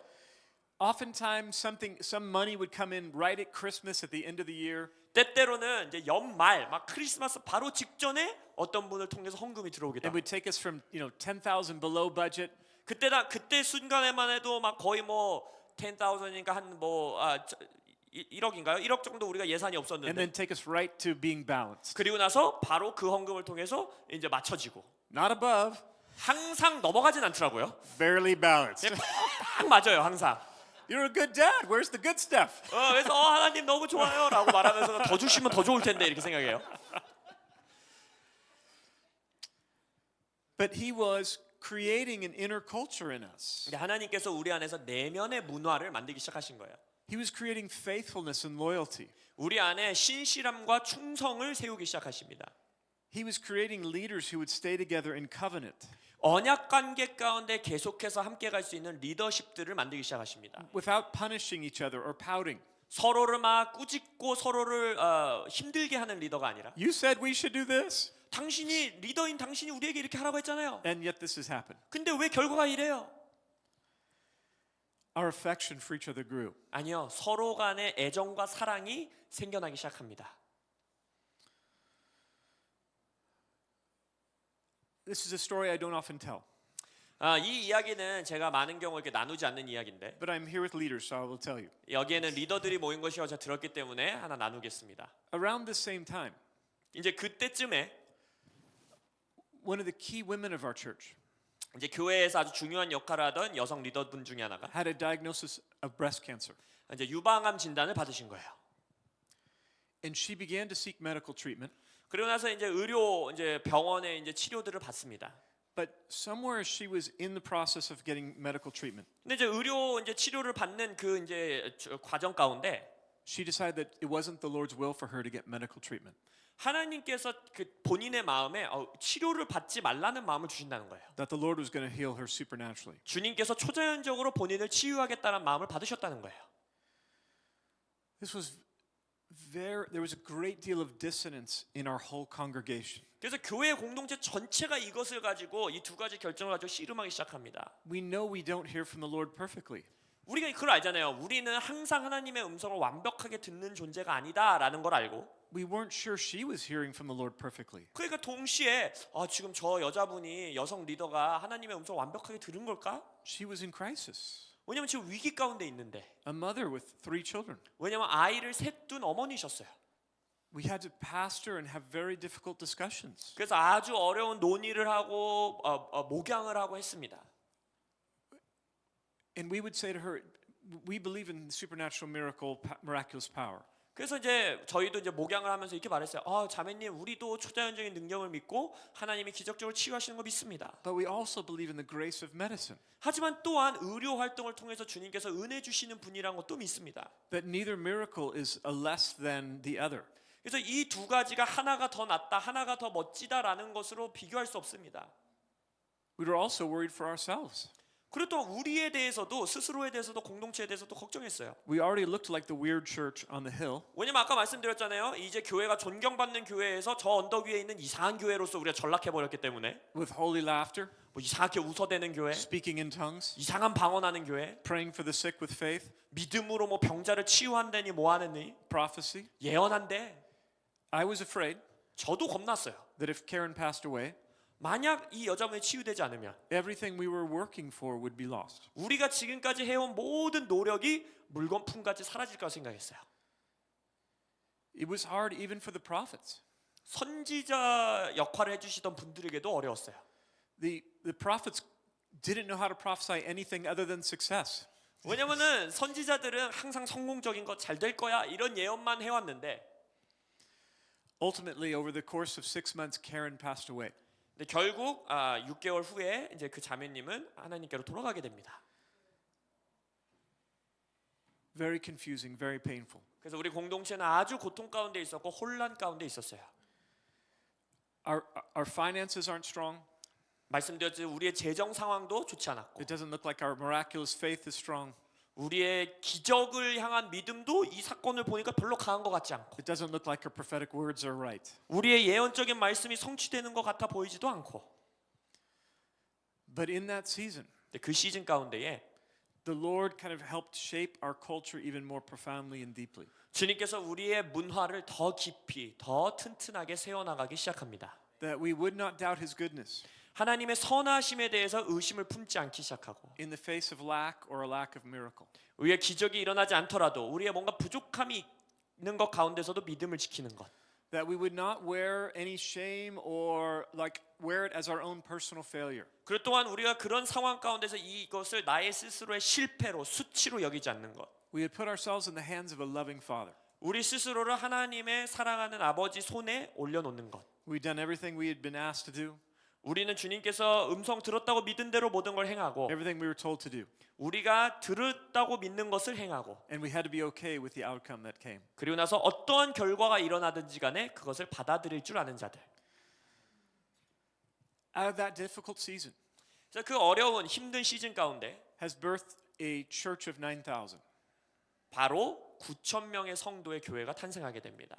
Oftentimes, some money would come in right at Christmas at the end of the year, 때때로는 이제 연말 막 크리스마스 바로 직전에 어떤 분을 통해서 헌금이 들어오겠다. and would take us from 10,000 below budget 그때 순간에만 해도 막 거의 뭐 10,000이니까 한 뭐 1억인가요? 1억 정도 우리가 예산이 and 없었는데, then take us right to being balanced. 그리고 나서 바로 그 헌금을 통해서 이제 맞춰지고 Not above, 항상 넘어가진 않더라고요. barely balanced. 딱 맞아요, 항상. You're a good dad. Where's the good stuff? 그래서 하나님 너무 좋아요라고 말하면서 더 주시면 더 좋을 텐데 이렇게 생각해요. But he was creating an inner culture in us. 근데 하나님께서 우리 안에서 내면의 문화를 만들기 시작하신 거예요. He was creating faithfulness and loyalty. 우리 안에 신실함과 충성을 세우기 시작하십니다. He was creating leaders who would stay together in covenant 언약 관계 가운데 계속해서 함께 갈 수 있는 리더십들을 만들기 시작하십니다. without punishing each other or pouting. 서로를 막 꾸짖고 서로를 힘들게 하는 리더가 아니라, You said we should do this, 당신이 리더인 당신이 우리에게 이렇게 하라고 했잖아요. and yet this has happened. 근데 왜 결과가 이래요? Our affection for each other grew. 아니요, 서로 간의 애정과 사랑이 생겨나기 시작합니다. This is a story I don't often tell. 이 이야기는 제가 많은 경우 이렇게 나누지 않는 이야기인데 but I'm here with leaders, so I will tell you. 여기에는 리더들이 모인 것이어 제가 들었기 때문에 하나 나누겠습니다. Around the same time, 이제 그때쯤에 one of the key women of our church 이제 교회에서 아주 중요한 역할을 하던 여성 리더분 중에 하나가 had a diagnosis of breast cancer, 이제 유방암 진단을 받으신 거예요. and she began to seek medical treatment. 그리고 나서 이제 의료 이제 병원에 이제 치료들을 받습니다. But somewhere she was in the process of getting medical treatment, 근데 이제 의료 이제 치료를 받는 그 이제 과정 가운데 she decided that it wasn't the Lord's will for her to get medical treatment. 하나님께서 그 본인의 마음에 치료를 받지 말라는 마음을 주신다는 거예요. That the Lord was going to heal her supernaturally. 주님께서 초자연적으로 본인을 치유하겠다는 마음을 받으셨다는 거예요. There was a great deal of dissonance in our whole congregation. 그래서 교회 공동체 전체가 이것을 가지고 이 두 가지 결정을 가지고 씨름하기 시작합니다. We know we don't hear from the Lord perfectly. 우리가 그걸 알잖아요. 우리는 항상 하나님의 음성을 완벽하게 듣는 존재가 아니다라는 걸 알고. We weren't sure she was hearing from the Lord perfectly. 그러니까 동시에 지금 저 여자분이 여성 리더가 하나님의 음성을 완벽하게 들은 걸까? She was in crisis. 왜냐면 지금 위기 가운데 있는데. A mother with 3 children. 왜냐면 아이를 셋 둔 어머니셨어요. We had to pastor and have very difficult discussions. 그래서 아주 어려운 논의를 하고 목양을 하고 했습니다. And we would say to her, we believe in supernatural miraculous power. 그래서 이제 저희도 이제 목양을 하면서 이렇게 말했어요. 자매님, 우리도 초자연적인 능력을 믿고 하나님이 기적적으로 치유하시는 거 믿습니다. But we also believe in the grace of medicine. 하지만 또한 의료 활동을 통해서 주님께서 은혜 주시는 분이란 것도 믿습니다. That neither miracle is a less than the other. 그래서 이 두 가지가 하나가 더 낫다, 하나가 더 멋지다라는 것으로 비교할 수 없습니다. We were also worried for ourselves. 그리고 또 우리에 대해서도 스스로에 대해서도 공동체에 대해서도 걱정했어요. We already looked like the weird church on the hill. 왜냐면 아까 말씀드렸잖아요. 이제 교회가 존경받는 교회에서 저 언덕 위에 있는 이상한 교회로서 우리가 전락해 버렸기 때문에 With holy laughter, 뭐 이상하게 웃어대는 교회, speaking in tongues, 이상한 방언하는 교회, praying for the sick with faith, 믿음으로 뭐 병자를 치유한다니 뭐 하느니 prophecy. 예언한대. I was afraid 저도 겁났어요. that if Karen passed away, 만약 이 여자분이 치유되지 않으면 everything we were working for would be lost. 우리가 지금까지 해온 모든 노력이 물건품같이 사라질 거라 생각했어요. It was hard even for the prophets. 선지자 역할을 해주시던 분들에게도 어려웠어요. The prophets didn't know how to prophesy anything other than success. 왜냐면은 선지자들은 항상 성공적인 거 잘 될 거야 이런 예언만 해왔는데 Ultimately, over the course of 6 months, Karen passed away. 근데 결국 6개월 후에 이제 그 자매님은 하나님께로 돌아가게 됩니다. Very confusing, very painful. 그래서 우리 공동체는 아주 고통 가운데 있었고 혼란 가운데 있었어요. Our finances aren't strong. 말씀드렸듯이 우리의 재정 상황도 좋지 않았고 It doesn't look like our miraculous faith is strong. 우리의 기적을 향한 믿음도 이 사건을 보니까 별로 강한 것 같지 않고 It doesn't look like our prophetic words are right. 우리의 예언적인 말씀이 성취되는 것 같아 보이지도 않고 But in that season, 근데 그 시즌 가운데에 the Lord kind of helped shape our culture even more profoundly and deeply. 주님께서 우리의 문화를 더 깊이 더 튼튼하게 세워나가기 시작합니다. That we would not doubt His goodness 하나님의 선하심에 대해서 의심을 품지 않기 시작하고 in the face of lack or a lack of miracle. 우리의 기적이 일어나지 않더라도 우리의 뭔가 부족함이 있는 것 가운데서도 믿음을 지키는 것. That we would not wear any shame or like wear it as our own personal failure. 그리고 또한 우리가 그런 상황 가운데서 이것을 나의 스스로의 실패로 수치로 여기지 않는 것. We had put ourselves in the hands of a loving Father. 우리 스스로를 하나님의 사랑하는 아버지 손에 올려놓는 것. We'd done everything we had been asked to do, 우리는 주님께서 음성 들었다고 믿은 대로 모든 걸 행하고 everything we were told to do, 우리가 들었다고 믿는 것을 행하고 and we had to be okay with the outcome that came. 그리고 나서 어떠한 결과가 일어나든지 간에 그것을 받아들일 줄 아는 자들. Out of that difficult season 그래서 그 어려운 힘든 시즌 가운데 has birthed a church of 9,000. 바로 9,000명의 성도의 교회가 탄생하게 됩니다.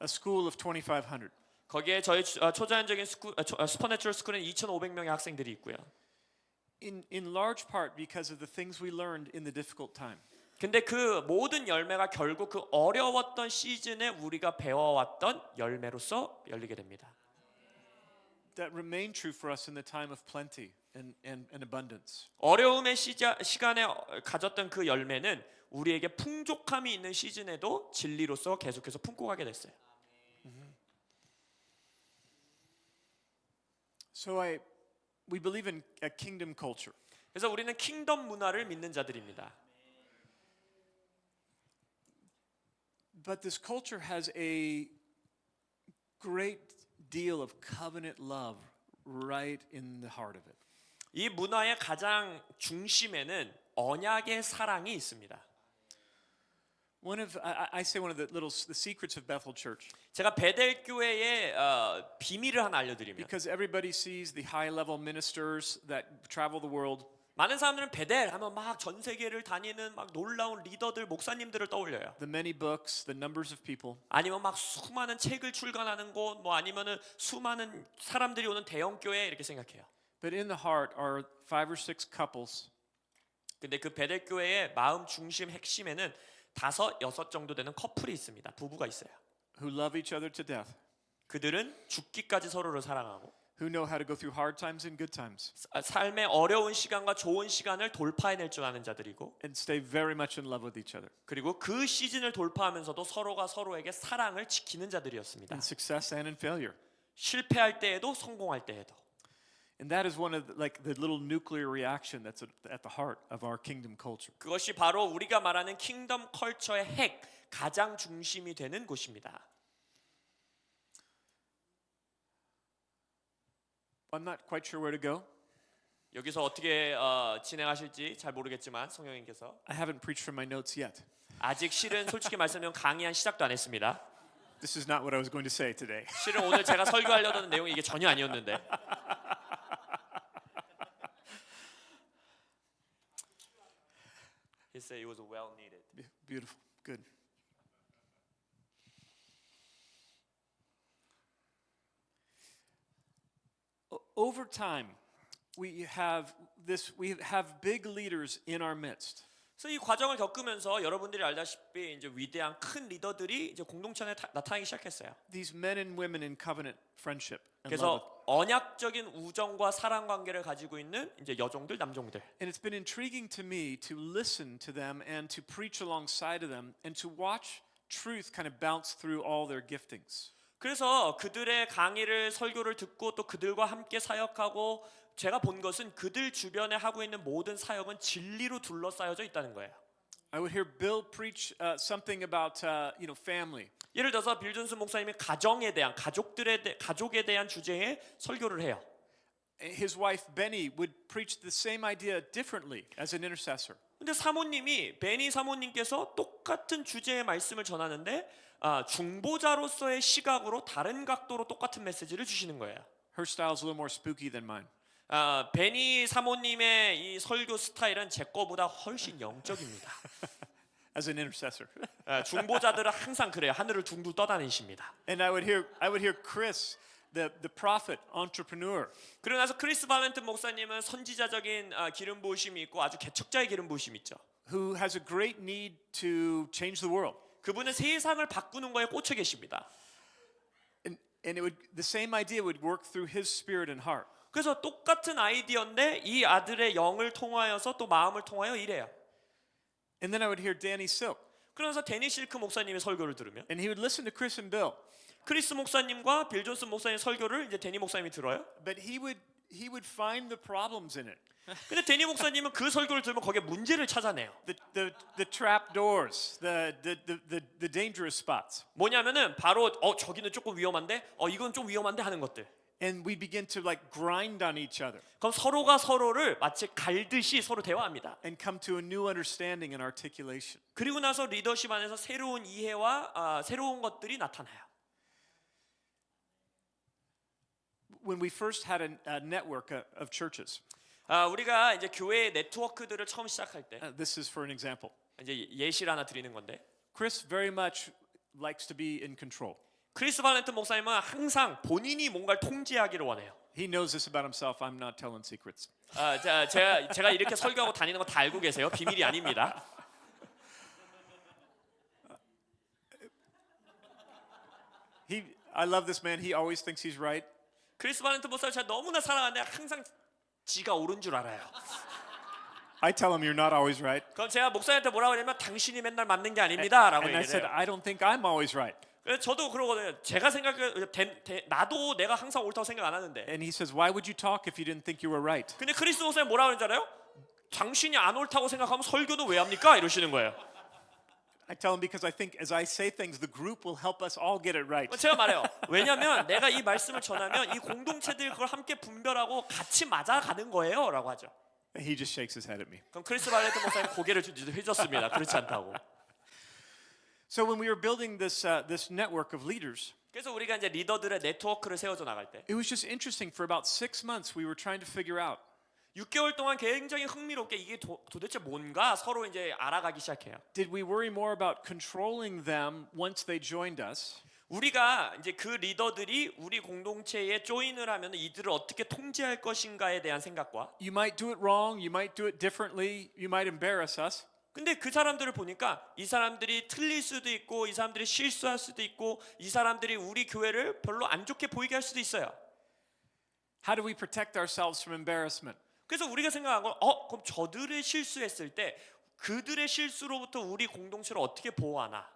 A school of 2,500. 거기에 저희 초자연적인 슈퍼내추럴 스쿨은 2,500명의 학생들이 있고요. In large part because of the things we learned in the difficult time. 근데 그 모든 열매가 결국 그 어려웠던 시즌에 우리가 배워왔던 열매로서 열리게 됩니다. That remained true for us in the time of plenty. and abundance. 어려움의 시간에 가졌던 그 열매는 우리에게 풍족함이 있는 시즌에도 진리로서 계속해서 품고 가게 됐어요. So we believe in a kingdom culture. 그래서 우리는 킹덤 문화를 믿는 자들입니다. But this culture has a great deal of covenant love right in the heart of it. 이 문화의 가장 중심에는 언약의 사랑이 있습니다. I say one of the secrets of Bethel Church. 제가 베델 교회의 비밀을 하나 알려드리면, Because everybody sees the high level ministers that travel the world. 많은 사람들은 베델 하면 막 전 세계를 다니는 막 놀라운 리더들, 목사님들을 떠올려요. The many books, the numbers of people. 아니면 막 수많은 책을 출간하는 곳, 뭐 아니면은 수많은 사람들이 오는 대형 교회 이렇게 생각해요. But in the heart are 5 or 6 couples 근데 그 베델 교회의 마음 중심 핵심에는 5, 6 정도 되는 커플이 있습니다. 부부가 있어요. who love each other to death, 그들은 죽기까지 서로를 사랑하고 who know how to go through hard times and good times, 삶의 어려운 시간과 좋은 시간을 돌파해낼 줄 아는 자들이고, and stay very much in love with each other. 그리고 그 시즌을 돌파하면서도 서로가 서로에게 사랑을 지키는 자들이었습니다. In success and in failure. 실패할 때에도 성공할 때에도. And that is one of the little nuclear reaction that's at the heart of our kingdom culture. 그것이 바로 우리가 말하는 킹덤 컬처의 핵, 가장 중심이 되는 곳입니다. I'm not quite sure where to go. 여기서 어떻게 진행하실지 잘 모르겠지만 성령님께서 I haven't preached from my notes yet. 아직 실은 솔직히 말씀드리면 강의한 시작도 안 했습니다. This is not what I was going to say today. 실은 오늘 제가 설교하려던 내용이 이게 전혀 아니었는데. He said it was well needed. Beautiful. Good. Over time, we have big leaders in our midst. 그래서 이 과정을 겪으면서 여러분들이 알다시피 이제 위대한 큰 리더들이 이제 공동체 안에 나타나기 시작했어요. These men and women in covenant friendship and love. 그래서 언약적인 우정과 사랑 관계를 가지고 있는 이제 여종들, 남종들. And it's been intriguing to me to listen to them and to preach alongside of them and to watch truth kind of bounce through all their giftings. 그래서 그들의 강의를 설교를 듣고 또 그들과 함께 사역하고 제가 본 것은 그들 주변에 하고 있는 모든 사역은 진리로 둘러싸여져 있다는 거예요. I would hear Bill preach something about family. 예를 들어서 빌 존슨 목사님이 가정에 대한 가족에 대한 주제에 설교를 해요. His wife Benny would preach the same idea differently as an intercessor. 근데 사모님이 베니 사모님께서 똑같은 주제의 말씀을 전하는데 중보자로서의 시각으로 다른 각도로 똑같은 메시지를 주시는 거예요. Her style is a little more spooky than mine. 베니 사모님의 이 설교 스타일은 제 거보다 훨씬 영적입니다. As an intercessor. 중보자들은 항상 그래요. 하늘을 둥둥 떠다니십니다. And I would hear Chris, the prophet, entrepreneur. 그러고 나서 크리스 발렌트 목사님은 선지자적인 기름 부으심이 있고 아주 개척자의 기름 부으심이 있죠. Who has a great need to change the world. 그분은 세상을 바꾸는 거에 꽂혀 계십니다. And the same idea would work through his spirit and heart. 그래서 똑같은 아이디어인데 이 아들의 영을 통하여서 또 마음을 통하여 이래요. And then I would hear Danny Silk. 그러면서 데니 실크 목사님의 설교를 들으면 And he would listen to Chris and Bill. 크리스 목사님과 빌 존슨 목사님 설교를 이제 데니 목사님이 들어요. But he would find the problems in it. 근데 데니 목사님은 그 설교를 들으면 거기에 문제를 찾아내요. The trap doors, the dangerous spots. 뭐냐면은 바로 저기는 조금 위험한데 이건 좀 위험한데 하는 것들. And we begin to grind on each other 그럼 서로가 서로를 마치 갈듯이 서로 대화합니다. and come to a new understanding and articulation. 그리고 나서 리더십 안에서 새로운 이해와 새로운 것들이 나타나요. When we first had a network of churches, 우리가 이제 교회 네트워크들을 처음 시작할 때 this is for an example. 이제 예시를 하나 드리는 건데 Chris very much likes to be in control. 크리스 발렌트 목사님은 항상 본인이 뭔가를 통제하기를 원해요. He knows this about himself. I'm not telling secrets. 제가 이렇게 설교하고 다니는 거 다 알고 계세요. 비밀이 아닙니다. I love this man. He always thinks he's right. 크리스 발렌트 목사님 제가 너무나 사랑하는데 항상 지가 옳은 줄 알아요. I tell him you're not always right. 그럼 제가 목사님한테 뭐라고 하냐면 당신이 맨날 맞는 게 아닙니다라고 And I said, 얘기해요. I don't think I'm always right. 그래서 저도 그러거든요. 제가 생각해 나도 내가 항상 옳다고 생각 안 하는데. And he says, why would you talk if you didn't think you were right? 근데 크리스 목사님 뭐라고 그러는지 알아요? 당신이 안 옳다고 생각하면 설교도 왜 합니까? 이러시는 거예요. I tell him because I think as I say things, the group will help us all get it right. 제가 말해요. 왜냐하면 내가 이 말씀을 전하면 이 공동체들이 그걸 함께 분별하고 같이 맞아가는 거예요라고 하죠. And he just shakes his head at me. 그럼 크리스 발레트 목사님 고개를 휘젓습니다. 그렇지 않다고. So when we were building this network of leaders, 그래서 우리가 이제 리더들의 네트워크를 세워져 나갈 때 it was just interesting. For about 6 months, we were trying to figure out 6개월 동안 굉장히 흥미롭게 이게 도대체 뭔가 서로 이제 알아가기 시작해요. did we worry more about controlling them once they joined us, 우리가 이제 그 리더들이 우리 공동체에 조인을 하면 이들을 어떻게 통제할 것인가에 대한 생각과 you might do it wrong, you might do it differently, you might embarrass us. 근데 그 사람들을 보니까 이 사람들이 틀릴 수도 있고 이 사람들이 실수할 수도 있고 이 사람들이 우리 교회를 별로 안 좋게 보이게 할 수도 있어요. How do we protect ourselves from embarrassment? 그래서 우리가 생각한 건 그럼 저들의 실수했을 때 그들의 실수로부터 우리 공동체를 어떻게 보호하나?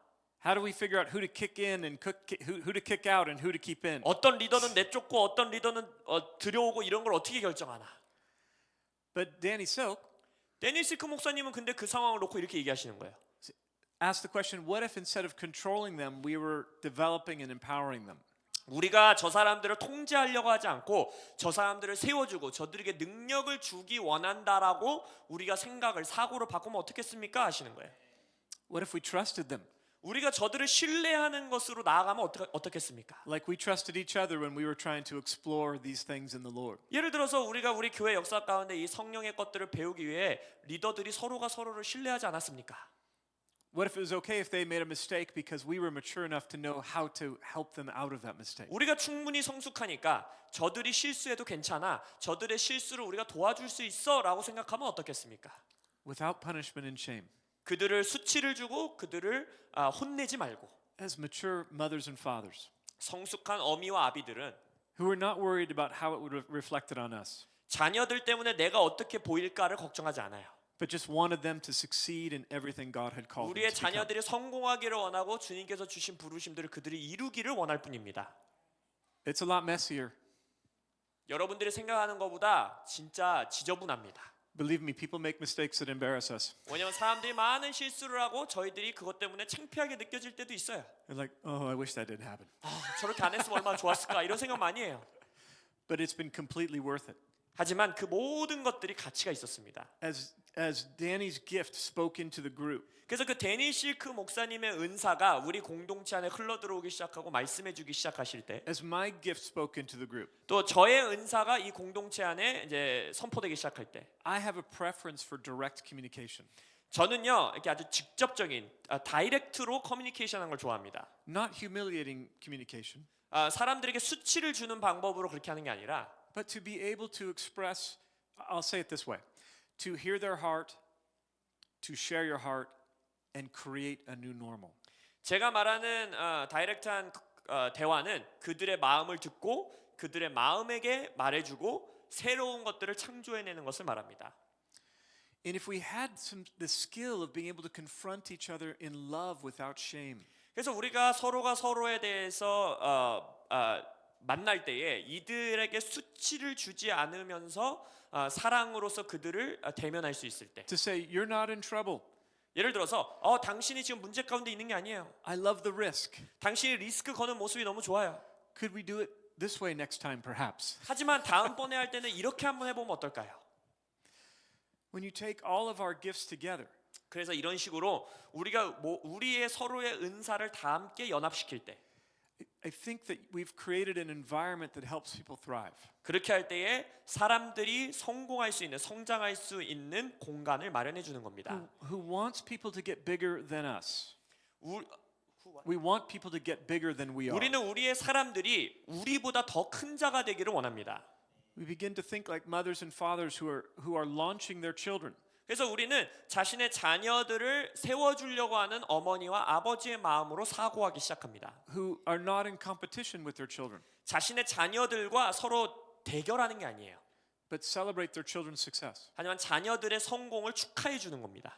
How do we figure out who to kick in and who to kick out and who to keep in? 어떤 리더는 내쫓고 어떤 리더는 들여오고 이런 걸 어떻게 결정하나? But Danny Silk 데니 시크 목사님은 근데 그 상황을 놓고 이렇게 얘기하시는 거예요. asked the question, what if instead of controlling them, we were developing and empowering them? 우리가 저 사람들을 통제하려고 하지 않고 저 사람들을 세워주고 저들에게 능력을 주기 원한다라고 우리가 생각을 사고를 바꾸면 어떻겠습니까? 하시는 거예요. What if we trusted them? 우리가 저들을 신뢰하는 것으로 나아가면 어떻겠습니까? Like we trusted each other when we were trying to explore these things in the Lord. 예를 들어서 우리가 우리 교회 역사 가운데 이 성령의 것들을 배우기 위해 리더들이 서로가 서로를 신뢰하지 않았습니까? What if it was okay if they made a mistake because we were mature enough to know how to help them out of that mistake? 우리가 충분히 성숙하니까 저들이 실수해도 괜찮아. 저들의 실수를 우리가 도와줄 수 있어라고 생각하면 어떻겠습니까? Without punishment and shame. 그들을 수치를 주고 그들을 혼내지 말고 As mature mothers and fathers 성숙한 어미와 아비들은 who were not worried about how it would reflect on us, 자녀들 때문에 내가 어떻게 보일까를 걱정하지 않아요. but just wanted them to succeed in everything God had called them 우리의 to become. 자녀들이 성공하기를 원하고 주님께서 주신 부르심들을 그들이 이루기를 원할 뿐입니다. It's a lot messier. 여러분들이 생각하는 것보다 진짜 지저분합니다. Believe me, people make mistakes that embarrass us. 왜냐하면 사람들이 많은 실수를 하고 저희들이 그것 때문에 창피하게 느껴질 때도 있어요. They're like, oh, I wish that didn't happen. 저렇게 안 했으면 얼마나 좋았을까 이런 생각 많이 해요. But it's been completely worth it. 하지만 그 모든 것들이 가치가 있었습니다. As Danny's gift spoke into the group, 그래서 그 데니 실크 목사님의 은사가 우리 공동체 안에 흘러 들어오기 시작하고 말씀해 주기 시작하실 때, as my gift spoke into the group, 또 저의 은사가 이 공동체 안에 이제 선포되기 시작할 때, I have a preference for direct communication. 저는요 이렇게 아주 직접적인 다이렉트로 커뮤니케이션하는 걸 좋아합니다. Not humiliating communication, 사람들에게 수치를 주는 방법으로 그렇게 하는 게 아니라, but to be able to express, I'll say it this way, to hear their heart, to share your heart, and create a new normal. 제가 말하는 다이렉트한 대화는 그들의 마음을 듣고 그들의 마음에게 말해주고 새로운 것들을 창조해내는 것을 말합니다. And if we had the skill of being able to confront each other in love without shame, 그래서 우리가 서로가 서로에 대해서 만날 때에 이들에게 수치를 주지 않으면서 사랑으로서 그들을 대면할 수 있을 때, to say, you're not in trouble. 예를 들어서 당신이 지금 문제 가운데 있는 게 아니에요. I love the risk. 당신이 리스크 거는 모습이 너무 좋아요. Could we do it this way next time, perhaps? 하지만 다음번에 할 때는 이렇게 한번 해보면 어떨까요? When you take all of our gifts together, 그래서 이런 식으로 우리가 우리의 서로의 은사를 다 함께 연합시킬 때, I think that we've created an environment that helps people thrive. 그렇게 할 때에 사람들이 성공할 수 있는, 성장할 수 있는 공간을 마련해 주는 겁니다. Who wants people to get bigger than us? We want people to get bigger than we are. 우리는 우리의 사람들이 우리보다 더 큰 자가 되기를 원합니다. We begin to think like mothers and fathers who are launching their children. 그래서 우리는 자신의 자녀들을 세워주려고 하는 어머니와 아버지의 마음으로 사고하기 시작합니다. Who are not in competition with their children, 자신의 자녀들과 서로 대결하는 게 아니에요. but celebrate their children's success. 하지만 자녀들의 성공을 축하해 주는 겁니다.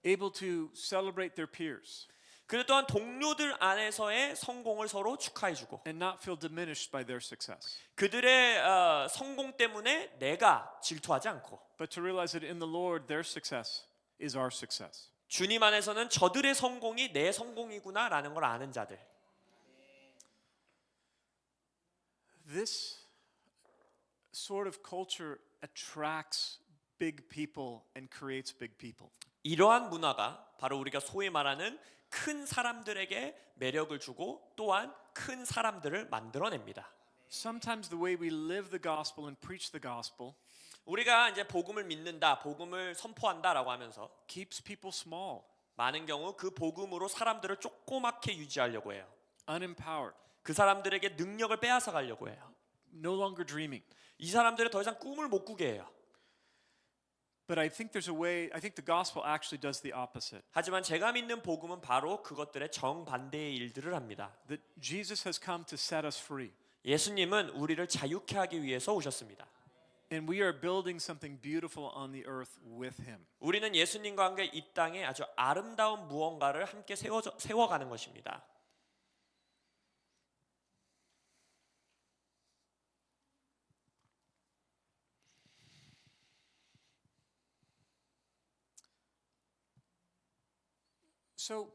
Able to celebrate their peers 그리고 또한 동료들 안에서의 성공을 서로 축하해 주고 and not feel diminished by their success, 그들의 성공 때문에 내가 질투하지 않고 but to realize that in the Lord their success is our success. 주님 안에서는 저들의 성공이 내 성공이구나라는 걸 아는 자들. This sort of culture attracts big people and creates big people. 이러한 문화가 바로 우리가 소위 말하는 큰 사람들에게 매력을 주고 또한 큰 사람들을 만들어냅니다. Sometimes the way we live the gospel and preach the gospel 우리가 이제 복음을 믿는다, 복음을 선포한다라고 하면서 keeps people small, 많은 경우 그 복음으로 사람들을 조그맣게 유지하려고 해요. unempowered, 그 사람들에게 능력을 빼앗아 가려고 해요. no longer dreaming. 이 사람들이 더 이상 꿈을 못 꾸게 해요. But I think there's a way, I think the gospel actually does the opposite. 하지만 제가 믿는 복음은 바로 그것들의 정반대의 일들을 합니다. That Jesus has come to set us free. 예수님은 우리를 자유케 하기 위해서 오셨습니다. And we are building something beautiful on the earth with him. 우리는 예수님과 함께 이 땅에 아주 아름다운 무언가를 함께 세워가는 것입니다. So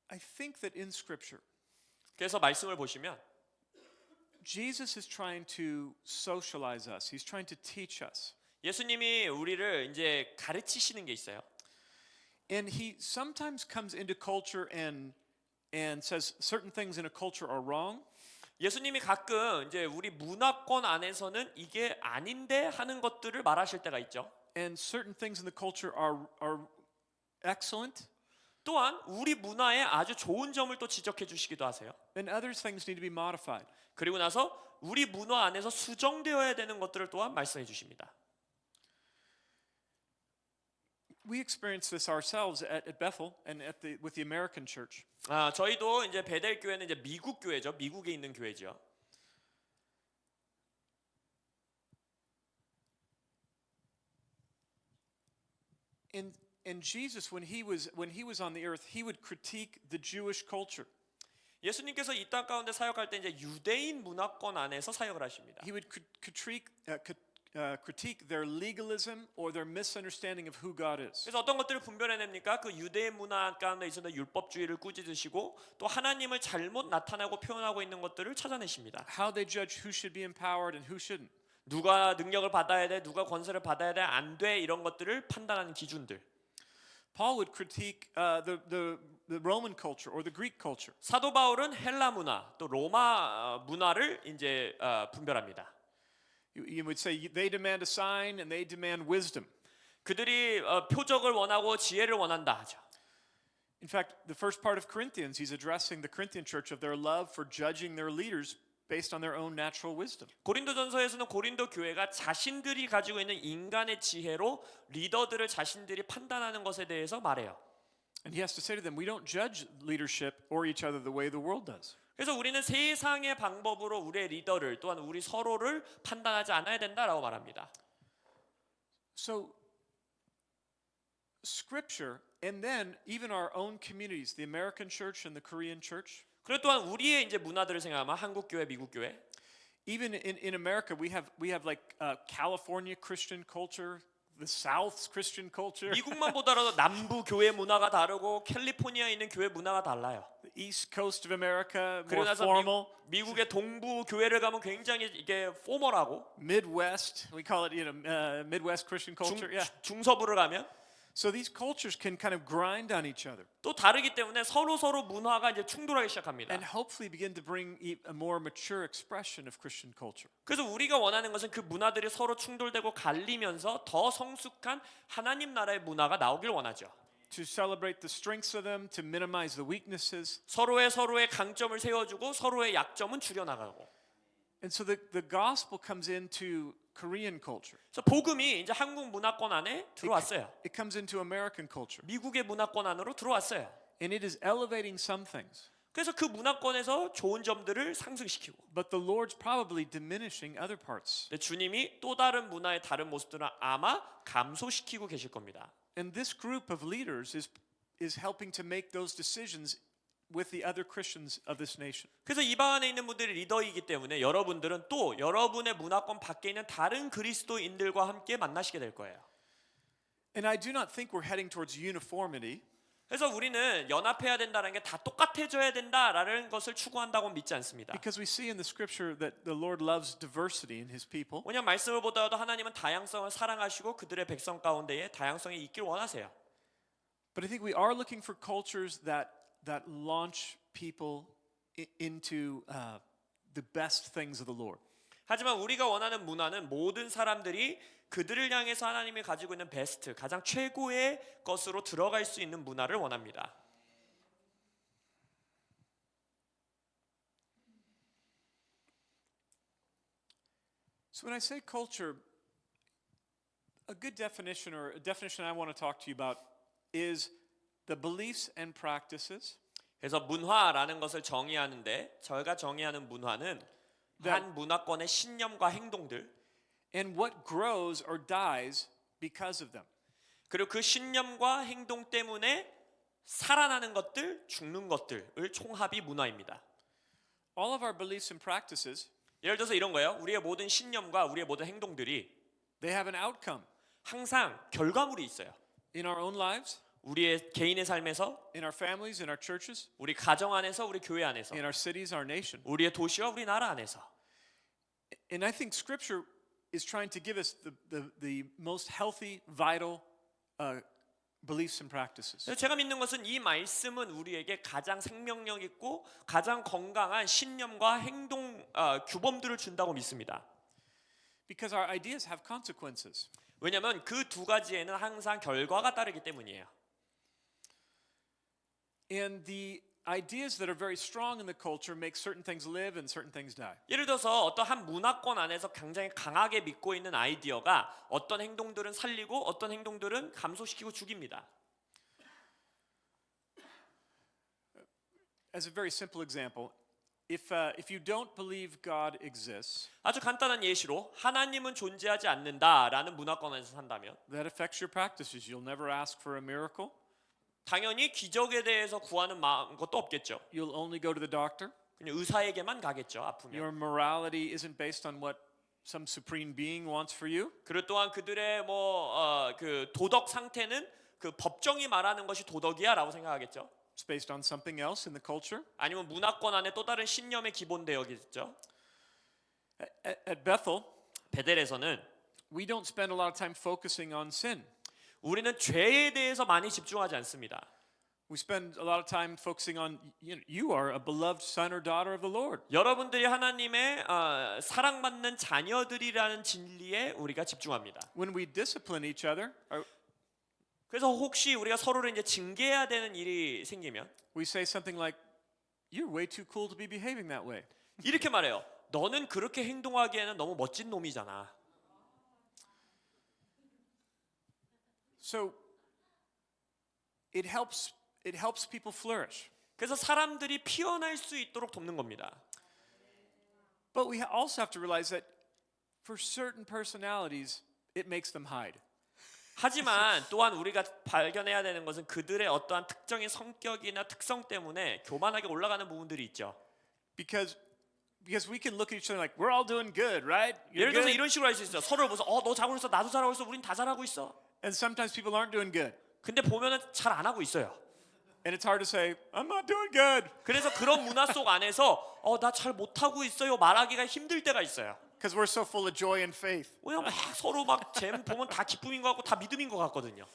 I think that in scripture 그래서 말씀을 보시면 Jesus is trying to socialize us. He's trying to teach us. 예수님이 우리를 이제 가르치시는 게 있어요. And he sometimes comes into culture and says certain things in a culture are wrong. 예수님이 가끔 이제 우리 문화권 안에서는 이게 아닌데 하는 것들을 말하실 때가 있죠. And certain things in the culture are excellent. 또한 우리 문화에 아주 좋은 점을 또 지적해 주시기도 하세요. And other things need to be modified. 그리고 나서 우리 문화 안에서 수정되어야 되는 것들을 또한 말씀해 주십니다. We experienced this ourselves at Bethel and with the American church. 저희도 이제 베델 교회는 이제 미국 교회죠. 미국에 있는 교회죠. And Jesus, when he was on the earth, he would critique the Jewish culture. 예수님께서 이 땅 가운데 사역할 때 이제 유대인 문화권 안에서 사역을 하십니다. He would critique their legalism or their misunderstanding of who God is. 그래서 어떤 것들을 분별해냅니까? 그 유대인 문화 가운데 있어서 율법주의를 꾸짖으시고 또 하나님을 잘못 나타내고 표현하고 있는 것들을 찾아내십니다. How they judge who should be empowered and who shouldn't. 누가 능력을 받아야 돼, 누가 권세를 받아야 돼, 안 돼 이런 것들을 판단하는 기준들. Paul would critique the Roman culture or the Greek culture. 사도 바울은 헬라 문화, 또 로마 문화를 이제 분별합니다. You would say they demand a sign and they demand wisdom. 그들이 표적을 원하고 지혜를 원한다 하죠. In fact, the first part of Corinthians, he's addressing the Corinthian church of their love for judging their leaders based on their own natural wisdom. 고린도전서에서는 고린도 교회가 자신들이 가지고 있는 인간의 지혜로 리더들을 자신들이 판단하는 것에 대해서 말해요. And he has to say to them, we don't judge leadership or each other the way the world does. 그래서 우리는 세상의 방법으로 우리의 리더를 또한 우리 서로를 판단하지 않아야 된다라고 말합니다. So scripture and then even our own communities, the American church and the Korean church. 그리고 또한 우리의 이제 문화들을 생각하면 한국 교회, 미국 교회. Even in America, we have like California Christian culture, the South's Christian culture. 미국만 보더라도 남부 교회 문화가 다르고 캘리포니아에 있는 교회 문화가 달라요. The East Coast of America, 그리고 more 나서 formal. 미국의 동부 교회를 가면 굉장히 이게 포멀하고 Midwest, we call it Midwest Christian culture. Yeah. 중서부를 가면 So these cultures can kind of grind on each other 또 다르기 때문에 서로 문화가 이제 충돌하기 시작합니다. and hopefully begin to bring a more mature expression of Christian culture. 그래서 우리가 원하는 것은 그 문화들이 서로 충돌되고 갈리면서 더 성숙한 하나님 나라의 문화가 나오길 원하죠. To celebrate the strengths of them, to minimize the weaknesses. 서로의 강점을 세워주고 서로의 약점은 줄여나가고. And so the gospel comes into Korean culture. 그래서 복음이 이제 한국 문화권 안에 들어왔어요. It comes into American culture. 미국의 문화권 안으로 들어왔어요. And it is elevating some things. 그래서 그 문화권에서 좋은 점들을 상승시키고, But the Lord's probably diminishing other parts. 근데 주님이 또 다른 문화의 다른 모습들은 아마 감소시키고 계실 겁니다. And this group of leaders is helping to make those decisions with the other Christians of this nation. 그래서 이방 안에 있는 분들이 리더이기 때문에 여러분들은 또 여러분의 문화권 밖에 있는 다른 그리스도인들과 함께 만나시게 될 거예요. And I do not think we're heading towards uniformity. 그래서 우리는 연합해야 된다는 게 다 똑같아져야 된다라는 것을 추구한다고 믿지 않습니다. Because we see in the scripture that the Lord loves diversity in his people. 왜냐하면 말씀을 보더라도 하나님은 다양성을 사랑하시고 그들의 백성 가운데에 다양성이 있길 원하세요. But I think we are looking for cultures that launch people into the best things of the Lord. 하지만 우리가 원하는 문화는 모든 사람들이 그들을 향해서 하나님이 가지고 있는 베스트, 가장 최고의 것으로 들어갈 수 있는 문화를 원합니다. So when I say culture, a good definition or a definition I want to talk to you about is the beliefs and practices 그래서 문화라는 것을 정의하는데 저희가 정의하는 문화는 한 문화권의 신념과 행동들 and what grows or dies because of them. 그리고 그 신념과 행동 때문에 살아나는 것들, 죽는 것들을 총합이 문화입니다. All of our beliefs and practices, 예를 들어서 이런 거예요. 우리의 모든 신념과 우리의 모든 행동들이 they have an outcome 항상 결과물이 있어요. in our own lives, 우리의 개인의 삶에서, in our families, in our churches, 우리 가정 안에서, 우리 교회 안에서, in our cities, our nation. 우리의 도시와 우리 나라 안에서. And I think Scripture is trying to give us the most healthy, vital beliefs and practices. 제가 믿는 것은 이 말씀은 우리에게 가장 생명력 있고 가장 건강한 신념과 행동 규범들을 준다고 믿습니다. Because our ideas have consequences. 왜냐하면 그 두 가지에는 항상 결과가 따르기 때문이에요. And the ideas that are very strong in the culture make certain things live and certain things die. 예를 들어서 어떤 한 문화권 안에서 굉장히 강하게 믿고 있는 아이디어가 어떤 행동들은 살리고 어떤 행동들은 감소시키고 죽입니다. As a very simple example, if you don't believe God exists, 아주 간단한 예시로 하나님은 존재하지 않는다라는 문화권 안에서 산다면 that affects your practices. You'll never ask for a miracle. 당연히 기적에 대해서 구하는 것도 없겠죠. You'll only go to the doctor. 그냥 의사에게만 가겠죠. 아프면. Your morality isn't based on what some supreme being wants for you. 그리고 또한 그들의 그 도덕 상태는 그 법정이 말하는 것이 도덕이야라고 생각하겠죠. It's based on something else in the culture. 아니면 문화권 안에 또 다른 신념의 기본되어있죠. At Bethel, 베델에서는 we don't spend a lot of time focusing on sin. 우리는 죄에 대해서 많이 집중하지 않습니다. We spend a lot of time focusing on you are a beloved son or daughter of the Lord. 여러분들이 하나님의 사랑받는 자녀들이라는 진리에 우리가 집중합니다. When we discipline each other, 그래서 혹시 우리가 서로를 이제 징계해야 되는 일이 생기면 we say something like, "You're way too cool to be behaving that way." 이렇게 말해요. 너는 그렇게 행동하기에는 너무 멋진 놈이잖아. So it helps people flourish. 그래서 사람들이 피어날 수 있도록 돕는 겁니다. But we also have to realize that for certain personalities, it makes them hide. 하지만 또한 우리가 발견해야 되는 것은 그들의 어떠한 특정인 성격이나 특성 때문에 교만하게 올라가는 부분들이 있죠. Because we can look at each other like we're all doing good, right? 예를 You're 들어서 good. 이런 식으로 할 수 있어요. 서로를 보면서 너 잘하고 있어, 나도 잘하고 있어, 우린 다 잘하고 있어. And sometimes people aren't doing good. 근데 보면은 잘 안 하고 있어요. And it's hard to say, I'm not doing good. 그래서 그런 문화 속 안에서 나 잘 못하고 있어요 말하기가 힘들 때가 있어요. Because we're so full of joy and faith. 왜냐면 막 서로 막 잼 보면 다 기쁨인 것 같고 다 믿음인 것 같거든요.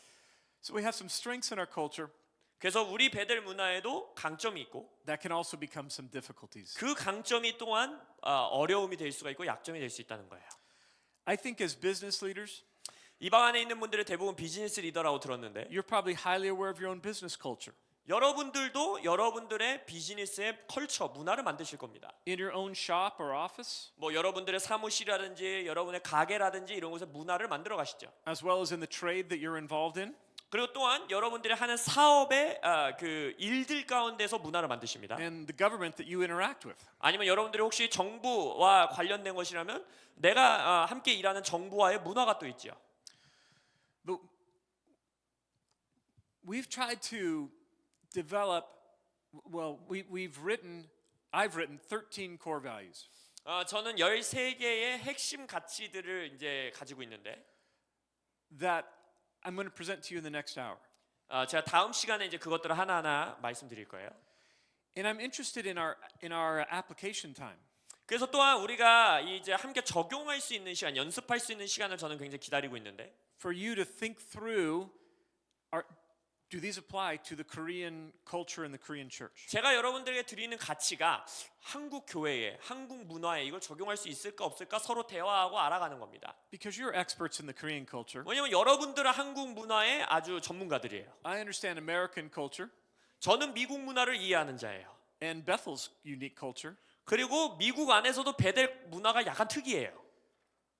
So we have some strengths in our culture 그래서 우리 베델 문화에도 강점이 있고 that can also become some difficulties. 그 강점이 또한 어려움이 될 수가 있고 약점이 될 수 있다는 거예요. I think as business leaders, 이방 안에 있는 분들은 대부분 비즈니스 리더라고 들었는데 you're probably highly aware of your own business culture. 여러분들도 여러분들의 비즈니스의 컬처, 문화를 만드실 겁니다. In your own shop or office, 뭐 여러분들의 사무실이라든지 여러분의 가게라든지 이런 곳에 문화를 만들어 가시죠. as well as in the trade that you're involved in. 그리고 또한 여러분들이 하는 사업의 그 일들 가운데서 문화를 만드십니다. and the government that you interact with. 아니면 여러분들이 혹시 정부와 관련된 것이라면 내가 함께 일하는 정부와의 문화가 또 있지요. But we've tried to develop, well, I've written 13 core values. 저는 13개의 핵심 가치들을 이제 가지고 있는데 that I'm going to present to you in the next hour. 제가 다음 시간에 이제 그것들을 하나하나 말씀드릴 거예요. And I'm interested in our application time. 그래서 또한 우리가 이제 함께 적용할 수 있는 시간, 연습할 수 있는 시간을 저는 굉장히 기다리고 있는데 For you to think through, do these apply to the Korean culture and the Korean church? 제가 여러분들에게 드리는 가치가 한국 교회에, 한국 문화에 이걸 적용할 수 있을까 없을까 서로 대화하고 알아가는 겁니다. Because you're experts in the Korean culture. 왜냐면 여러분들은 한국 문화의 아주 전문가들이에요. I understand American culture 저는 미국 문화를 이해하는 자예요. and Bethel's unique culture. 그리고 미국 안에서도 베델 문화가 약간 특이해요.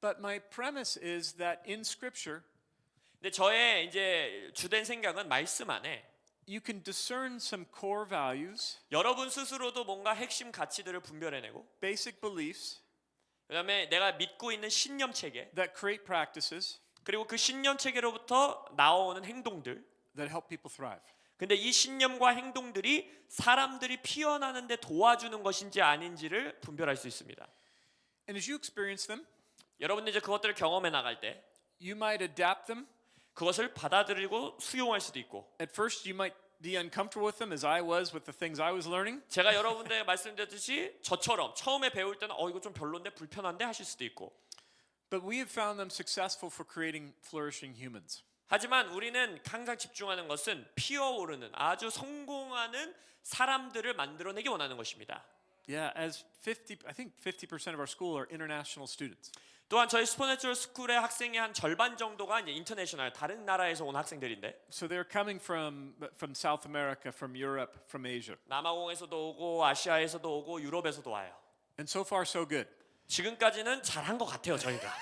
But my premise is that in Scripture, 근데 저의 이제 주된 생각은 말씀 안에 you can discern some core values, 여러분 스스로도 뭔가 핵심 가치들을 분별해내고 basic beliefs 그다음에 내가 믿고 있는 신념 체계 that create practices 그리고 그 신념 체계로부터 나오는 행동들 that help people thrive. 근데 이 신념과 행동들이 사람들이 피어나는 데 도와주는 것인지 아닌지를 분별할 수 있습니다. And as you experience them, 여러분들 이제 그것들을 경험해 나갈 때 you might adapt them. 그것을 받아들이고 수용할 수도 있고 At first, you might be uncomfortable with them, as I was with the things I was learning. 제가 여러분들에게 말씀드렸듯이 저처럼 처음에 배울 때는 이거 좀 별론데 불편한데 하실 수도 있고 But we have found them successful for creating flourishing humans. 하지만 우리는 항상 집중하는 것은 피어오르는 아주 성공하는 사람들을 만들어내기 원하는 것입니다. Yeah, as I think 50% of our school are international students. 또한 저희 슈퍼내추럴 스쿨의 학생의 한 절반 정도가 이제 인터내셔널 다른 나라에서 온 학생들인데 So they're coming from South America, from Europe, from Asia. 남아공에서도 오고 아시아에서도 오고 유럽에서도 와요. And so far, so good. 지금까지는 잘한 것 같아요 저희가.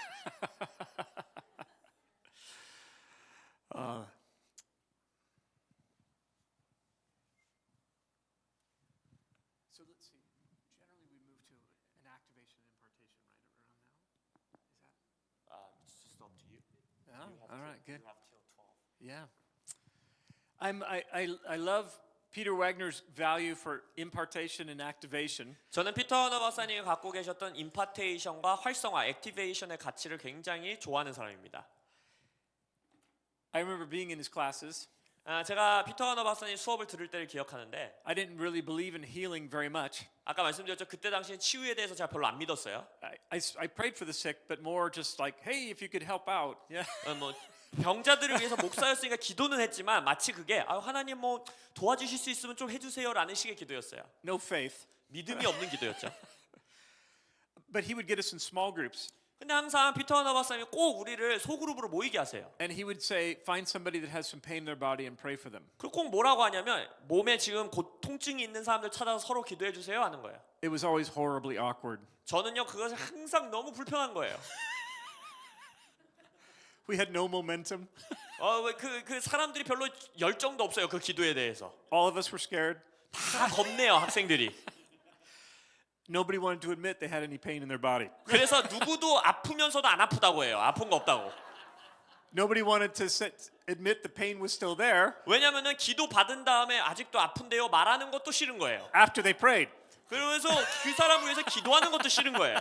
So let's see. Generally, we move to an activation and impartation right around now. Is that? It's just up to you. Oh, all right, good. You have till 12. Yeah. I love Peter Wagner's value for impartation and activation. 저는 피터 허너 박사님이 갖고 계셨던 임파테이션과 활성화, 액티베이션의 가치를 굉장히 좋아하는 사람입니다. I remember being in his classes. 제가 피터 허너 박사님 수업을 들을 때를 기억하는데 I didn't really believe in healing very much. 아까 말씀드렸죠. 그때 당시에 치유에 대해서 제가 별로 안 믿었어요. I prayed for the sick, but more just like, hey, if you could help out. Yeah. 뭐 병자들을 위해서 목사였으니까 기도는 했지만 마치 그게 하나님 뭐 도와주실 수 있으면 좀 해주세요라는 식의 기도였어요. No faith. 믿음이 없는 기도였죠. But he would get us in small groups. 근데 항상 피터 허너 박사님이 꼭 우리를 소그룹으로 모이게 하세요. And he would say, find somebody that has some pain in their body and pray for them. 그리고 꼭 뭐라고 하냐면 몸에 지금 통증이 있는 사람들 찾아서 서로 기도해 주세요 하는 거예요. It was always horribly awkward. 저는요 그것이 항상 너무 불편한 거예요. We had no momentum. 그 사람들이 별로 열정도 없어요 그 기도에 대해서. All of us were scared. 다 겁내요 학생들이. Nobody wanted to admit they had any pain in their body. 그래서 누구도 아프면서도 안 아프다고 해요. 아픈 거 없다고. Nobody wanted to admit the pain was still there 왜냐면은 기도 받은 다음에 아직도 아픈데요 말하는 것도 싫은 거예요. after they prayed. 그러면서 그 사람을 위해서 기도하는 것도 싫은 거예요.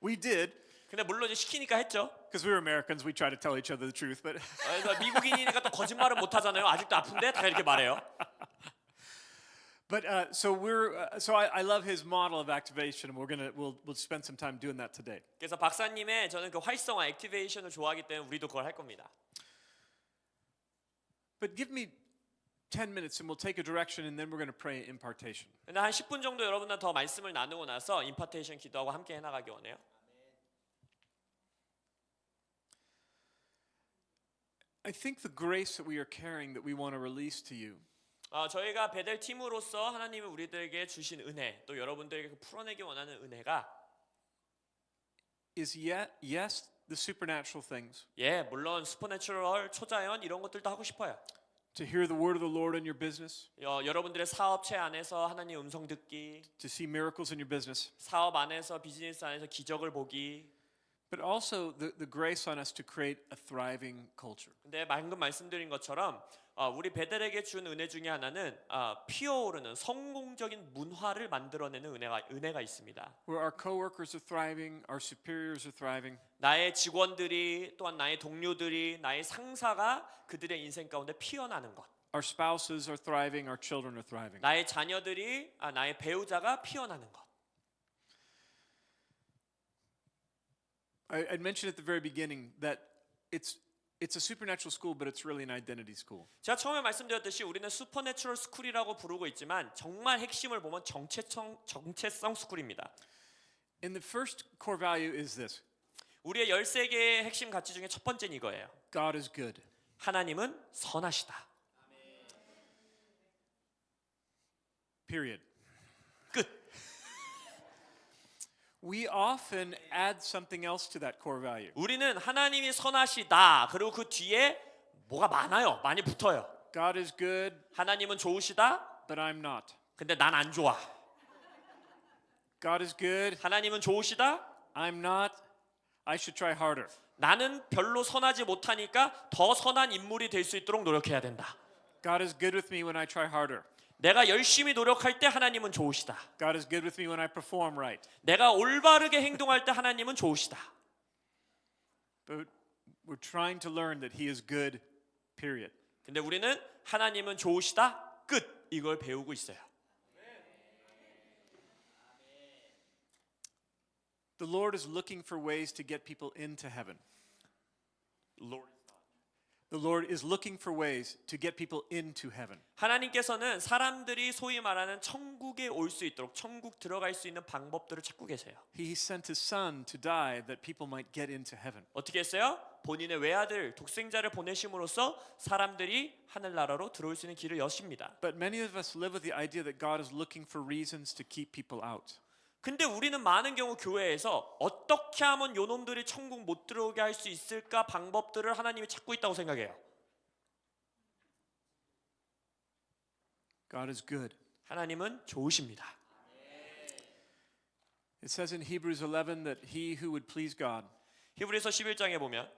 We did, 근데 물론 이제 시키니까 했죠. because we were Americans, we try to tell each other the truth. But 그래서 미국인이니까 또 거짓말은 못 하잖아요. 아직도 아픈데 다 이렇게 말해요. so I love his model of activation, and we'll spend some time doing that today. 그래서 박사님의 저는 그 활성화, 액티베이션을 좋아하기 때문에 우리도 그걸 할 겁니다. But give me 10 minutes, and we'll take a direction, and then we're going to pray impartation. 근데 한 10분 정도 여러분들 더 말씀을 나누고 나서 임파테이션 기도하고 함께 해나가기 원해요. I think the grace that we are carrying that we want to release to you 저희가 베델 팀으로서 하나님이 우리들에게 주신 은혜, 또 여러분들에게 풀어내기 원하는 은혜가 is yes, the supernatural things, 예, 물론 슈퍼내추럴, 초자연 이런 것들도 하고 싶어요. to hear the word of the Lord in your business, 여러분들의 사업체 안에서 하나님 음성 듣기, to see miracles in your business, 사업 안에서 비즈니스 안에서 기적을 보기. but also the grace on us to create a thriving culture. 근데 방금 말씀드린 것처럼 우리 베델에게 준 은혜 중에 하나는 피어오르는 성공적인 문화를 만들어내는 은혜가 있습니다. Where our coworkers are thriving, our superiors are thriving, 나의 직원들이 또한 나의 동료들이 나의 상사가 그들의 인생 가운데 피어나는 것. our spouses are thriving, our children are thriving. 나의 자녀들이 나의 배우자가 피어나는 것. I'd mentioned at the very beginning that it's a supernatural school, but it's really an identity school. 제가 처음에 말씀드렸듯이 우리는 슈퍼내추럴 스쿨이라고 부르고 있지만 정말 핵심을 보면 정체성 스쿨입니다. And the first core value is this: 우리의 13개의 핵심 가치 중에 첫 번째는 이거예요. God is good. 하나님은 선하시다. Period. 끝. We often add something else to that core value. 우리는 하나님이 선하시다. 그리고 그 뒤에 뭐가 많아요. 많이 붙어요. God is good, 하나님은 좋으시다. but I'm not. 근데 난 안 좋아. God is good, 하나님은 좋으시다. I'm not. I should try harder. 나는 별로 선하지 못하니까 더 선한 인물이 될 수 있도록 노력해야 된다. God is good with me when I try harder. 내가 열심히 노력할 때 하나님은 좋으시다. God is good with me when I perform right. 내가 올바르게 행동할 때 하나님은 좋으시다. But we're trying to learn that He is good, period. 근데 우리는 하나님은 좋으시다. 끝. 이걸 배우고 있어요. The Lord is looking for ways to get people into heaven. The Lord is looking for ways to get people into heaven. 하나님께서는 사람들이 소위 말하는 천국에 올 수 있도록 천국 들어갈 수 있는 방법들을 찾고 계세요. He sent His Son to die that people might get into heaven. 어떻게 했어요? 본인의 외아들 독생자를 보내심으로써 사람들이 하늘나라로 들어올 수 있는 길을 여십니다. But many of us live with the idea that God is looking for reasons to keep people out. 근데 우리는 많은 경우 교회에서 어떻게 하면 요놈들이 천국 못 들어오게 할 수 있을까 방법들을 하나님이 찾고 있다고 생각해요. God is good. 하나님은 좋으십니다. It says in Hebrews 11 that he who would please God 히브리서 11장에 보면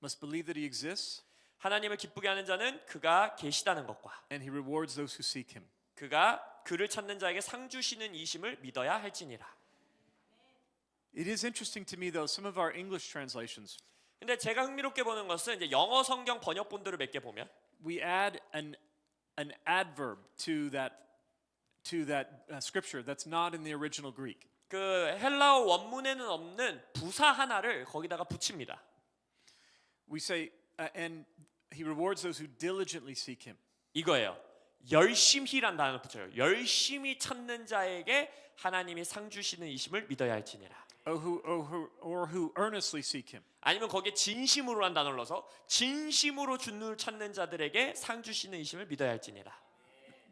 must believe that He exists 하나님을 기쁘게 하는 자는 그가 계시다는 것과 and He rewards those who seek Him. 그가 그를 찾는 자에게 상 주시는 이심을 믿어야 할지니라. It is interesting to me though, some of our English translations, 근데 제가 흥미롭게 보는 것은 이제 영어 성경 번역본들을 몇 개 보면 we add an adverb to that scripture that's not in the original Greek. 그 헬라어 원문에는 없는 부사 하나를 거기다가 붙입니다. We say, and He rewards those who diligently seek Him. 이거예요. 열심히란 단어 붙여요. 열심히 찾는 자에게 하나님이 상 주시는 이심을 믿어야 할지니라. or who earnestly seek Him. 아니면 거기에 진심으로란 단어를 넣어서 진심으로 주를 찾는 자들에게 상 주시는 이심을 믿어야 할지니라.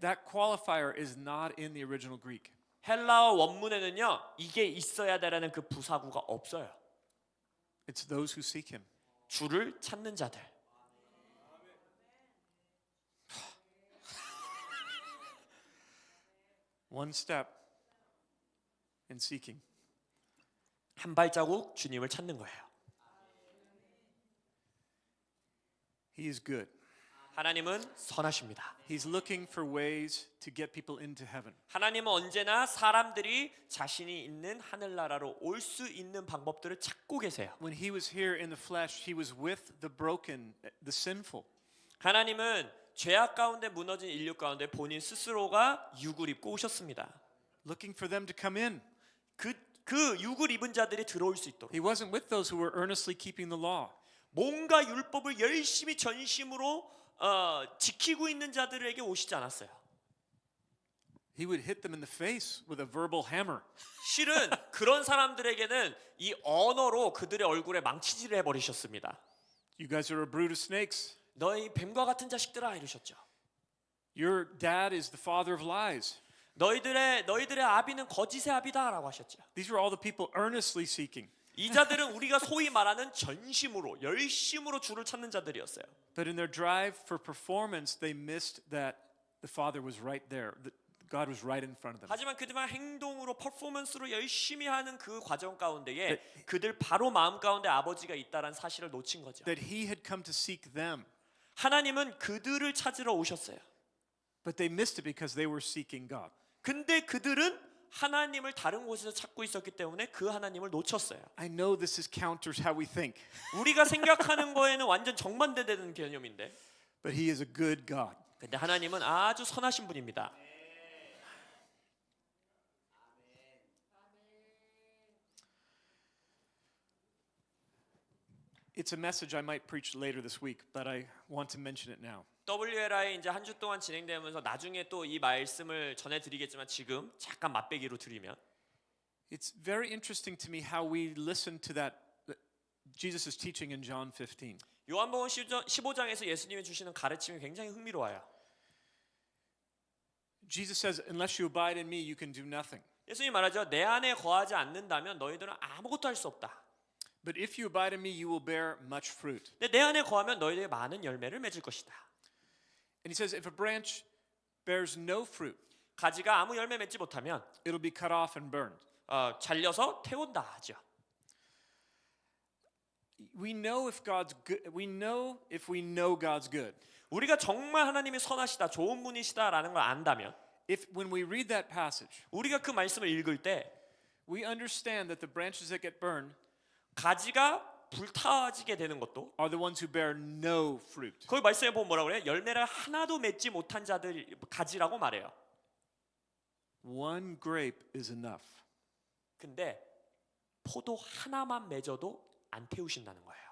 That qualifier is not in the original Greek. 헬라어 원문에는요 이게 있어야 되라는 그 부사구가 없어요. It's those who seek Him. 주를 찾는 자들. One step in seeking. 한 발자국 주님을 찾는 거예요. He is good. 하나님은 선하십니다. He's looking for ways to get people into heaven. 하나님은 언제나 사람들이 자신이 있는 하늘나라로 올 수 있는 방법들을 찾고 계세요. When He was here in the flesh, He was with the broken, the sinful. 하나님은 죄악 가운데 무너진 인류 가운데 본인 스스로가 육을 입고 오셨습니다. Looking for them to come in. 그 육을 입은 자들이 들어올 수 있도록. He wasn't with those who were earnestly keeping the law. 뭔가 율법을 열심히 전심으로 지키고 있는 자들에게 오시지 않았어요. He would hit them in the face with a verbal hammer. 실은 그런 사람들에게는 이 언어로 그들의 얼굴에 망치질을 해버리셨습니다. You guys are a brood of snakes. 너희 뱀과 같은 자식들아 이러셨죠. Your dad is the father of lies. 너희들의 아비는 거짓의 아비다라고 하셨죠. These were all the people earnestly seeking. 이 자들은 우리가 소위 말하는 전심으로 열심으로 주를 찾는 자들이었어요. But in their drive for performance, they missed that the Father was right there. That God was right in front of them. 하지만 그들만 행동으로 퍼포먼스로 열심히 하는 그 과정 가운데에 그들 바로 마음 가운데 아버지가 있다는 사실을 놓친 거죠. That He had come to seek them. 하나님은 그들을 찾으러 오셨어요. But they missed it because they were seeking God. 근데 그들은 하나님을 다른 곳에서 찾고 있었기 때문에 그 하나님을 놓쳤어요. I know this is counters how we think, 우리가 생각하는 거에는 완전 정반대되는 개념인데, but He is a good God. 근데 하나님은 아주 선하신 분입니다. It's a message I might preach later this week, but I want to mention it now. WLI 이제 한 주 동안 진행되면서 나중에 또 이 말씀을 전해드리겠지만 지금 잠깐 맛배기로 드리면 It's very interesting to me how we listen to that Jesus' teaching in John 15. 요한복음 15장에서 예수님이 주시는 가르침이 굉장히 흥미로워요. Jesus says, unless you abide in me, you can do nothing. 예수님 말하죠. 내 안에 거하지 않는다면 너희들은 아무것도 할 수 없다. But if you abide in me, you will bear much fruit. 근데 내 안에 거하면 너희들이 많은 열매를 맺을 것이다. And he says, if a branch bears no fruit, 가지가 아무 열매 맺지 못하면 it'll be cut off and burned. 잘려서 태운다 하죠. We know if God's good. We know if we know God's good. 우리가 정말 하나님이 선하시다, 좋은 분이시다라는 걸 안다면, If when we read that passage, 우리가 그 말씀을 읽을 때 we understand that the branches that get burned 가지가 불타지게 되는 것도 are the ones who bear no fruit. 거기 말씀에 보면 뭐라고 그래요? 열매를 하나도 맺지 못한 자들 가지라고 말해요. One grape is enough. 근데 포도 하나만 맺어도 안 태우신다는 거예요.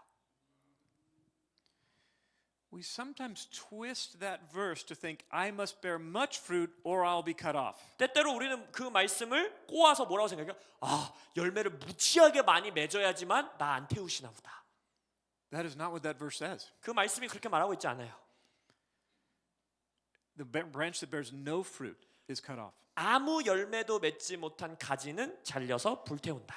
We sometimes twist that verse to think I must bear much fruit or I'll be cut off. 때때로 우리는 그 말씀을 꼬아서 뭐라고 생각해요? 아, 열매를 무지하게 많이 맺어야지만 나 안 태우시나 보다. That is not what that verse says. 그 말씀이 그렇게 말하고 있지 않아요. The branch that bears no fruit is cut off. 아무 열매도 맺지 못한 가지는 잘려서 불태운다.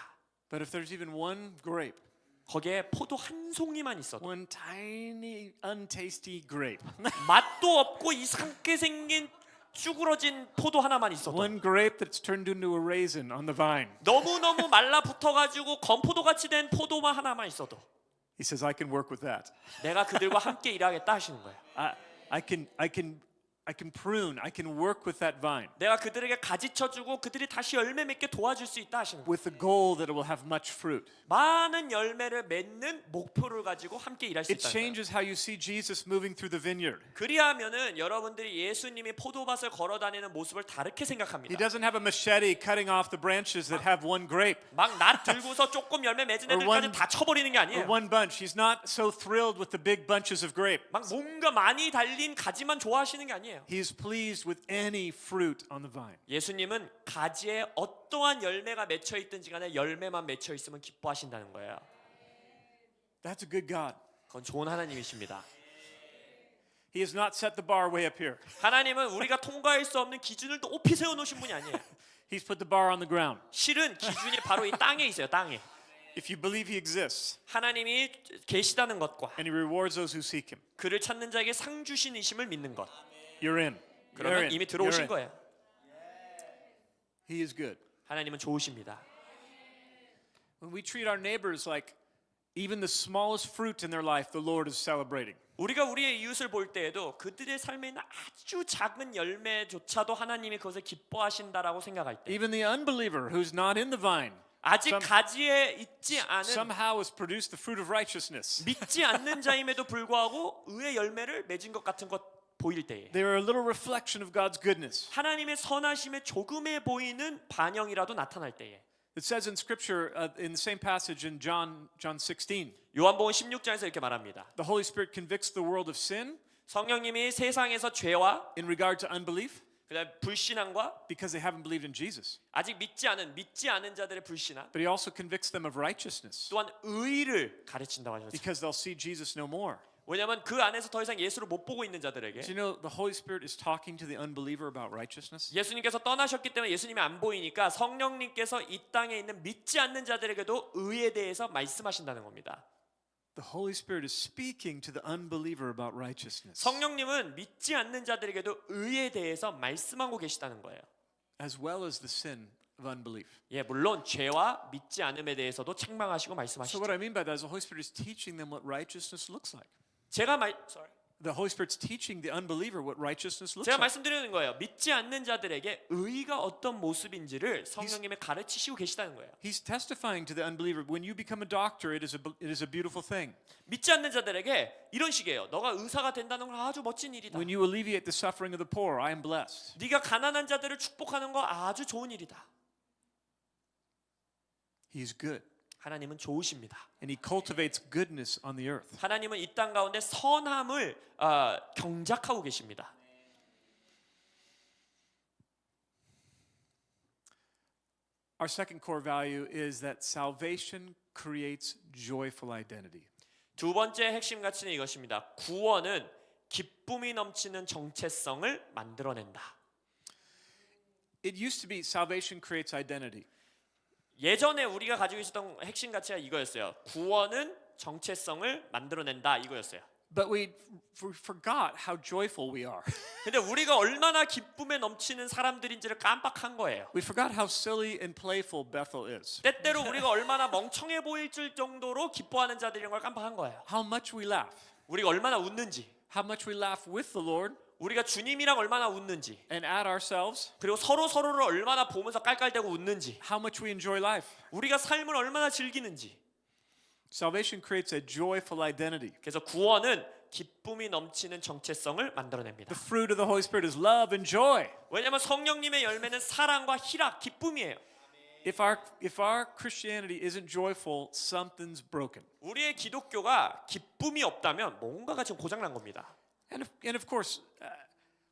But if there's even one grape, 거기에 포도 한 송이만 있어도 one tiny untasty grape, 맛도 없고 이상하게 생긴 쭈그러진 포도 하나만 있어도 one grape that's turned into a raisin on the vine, 너무너무 말라붙어가지고 건포도같이 된 포도만 하나만 있어도 he says, I can work with that. 내가 그들과 함께 일하겠다 하시는 거예요. I can prune, I can work with that vine 내가 그들에게 가지 쳐주고 그들이 다시 열매 맺게 도와줄 수 있다 하시는 거예요. with the goal that it will have much fruit. 많은 열매를 맺는 목표를 가지고 함께 일할 수 It 있다는 거예요. changes how you see Jesus moving through the vineyard. 그리하면은 여러분들이 예수님이 포도밭을 걸어다니는 모습을 다르게 He 생각합니다. doesn't have a machete cutting off the branches that have one grape 막 낫 들고서 조금 열매 맺은 Or 애들까지 one- 다 쳐버리는 게 or 아니에요. one bunch. He's not so thrilled with the big bunches of grape. 막 뭔가 많이 달린 가지만 좋아하시는 게 아니에요. He is pleased with any fruit on the vine. 예수님은 가지에 어떠한 열매가 맺혀 있든지 간에 열매만 맺혀 있으면 기뻐하신다는 거예요. That's a good God. 그건 좋은 하나님이십니다. He has not set the bar way up here. 하나님은 우리가 통과할 수 없는 기준을 높이 세워놓으신 분이 아니에요. He's put the bar on the ground. 실은 기준이 바로 이 땅에 있어요. 땅에. If you believe he exists 하나님이 계시다는 것과 and he rewards those who seek him, 그를 찾는 자에게 상 주신이심을 믿는 것. you're in. You're 그러면 in. 이미 You're 들어오신 in. 거예요. He is good. 하나님은 좋으십니다. When we treat our neighbors like even the smallest fruit in their life, the Lord is celebrating. 우리가 우리의 이웃을 볼 때에도 그들의 삶에 있는 아주 작은 열매조차도 하나님이 그것을 기뻐하신다라고 생각할 때 Even the unbeliever who's not in the vine 아직 Some- 가지에 있지 않은 somehow has produced the fruit of righteousness. 믿지 않는 자임에도 불구하고 의의 열매를 맺은 것 같은 것 보일 때에 They are a little reflection of God's goodness. 하나님의 선하심에 조금해 보이는 반영이라도 나타날 때에 It says in Scripture, in the same passage in John 16, 요한복음 16장에서 이렇게 말합니다. the Holy Spirit convicts the world of sin 성령님이 세상에서 죄와 in regard to unbelief 그다음 불신앙과 because they haven't believed in Jesus. 아직 믿지 않은 자들의 불신앙 But he also convicts them of righteousness 또한 의를 가르친다고 하셨어요. because they'll see Jesus no more. 왜냐하면 그 안에서 더 이상 예수를 못 보고 있는 자들에게 Do you know the Holy Spirit is talking to the unbeliever about righteousness? 예수님께서 떠나셨기 때문에 예수님이 안 보이니까 성령님께서 이 땅에 있는 믿지 않는 자들에게도 의에 대해서 말씀하신다는 겁니다. The Holy Spirit is speaking to the unbeliever about righteousness, 성령님은 믿지 않는 자들에게도 의에 대해서 말씀하고 계시다는 거예요. as well as the sin of unbelief. 예, 물론 죄와 믿지 않음에 대해서도 책망하시고 So 말씀하시죠. what I mean by that is the Holy Spirit is teaching them what righteousness looks like. The Holy Spirit's teaching the unbeliever what righteousness looks 제가 like. 말씀드리는 거예요. 믿지 않는 자들에게 의가 어떤 모습인지를 성령님이 가르치시고 계시다는 거예요. He's testifying to the unbeliever. When you become a doctor, it is a beautiful thing. 믿지 않는 자들에게 이런 식이에요. 너가 의사가 된다는 건 아주 멋진 일이다. When you alleviate the suffering of the poor, I am blessed. 네가 가난한 자들을 축복하는 거 아주 좋은 일이다. He's good. 하나님은 좋으십니다. And he cultivates goodness on the earth. 하나님은 이 땅 가운데 선함을 경작하고 계십니다. Our second core value is that salvation creates joyful identity. 두 번째 핵심 가치는 이것입니다. 구원은 기쁨이 넘치는 정체성을 만들어낸다. It used to be salvation creates identity. 예전에 우리가 가지고 있었던 핵심 가치가 이거였어요. 구원은 정체성을 만들어낸다 이거였어요. But we forgot how joyful we are. 근데 우리가 얼마나 기쁨에 넘치는 사람들인지를 깜빡한 거예요. We forgot how silly and playful Bethel is. 때때로 우리가 얼마나 멍청해 보일 정도로 기뻐하는 자들인 걸 깜빡한 거예요. How much we laugh. 우리가 얼마나 웃는지, How much we laugh with the Lord 우리가 주님이랑 얼마나 웃는지, and at ourselves. 그리고 서로를 얼마나 보면서 깔깔대고 웃는지, How much we enjoy life. 우리가 삶을 얼마나 즐기는지. Salvation creates a joyful identity. 그래서 구원은 기쁨이 넘치는 정체성을 만들어냅니다. The fruit of the Holy Spirit is love and joy. 왜냐하면 성령님의 열매는 사랑과 희락, 기쁨이에요. If our Christianity isn't joyful, something's broken. 우리의 기독교가 기쁨이 없다면 뭔가가 지금 고장난 겁니다. And of course,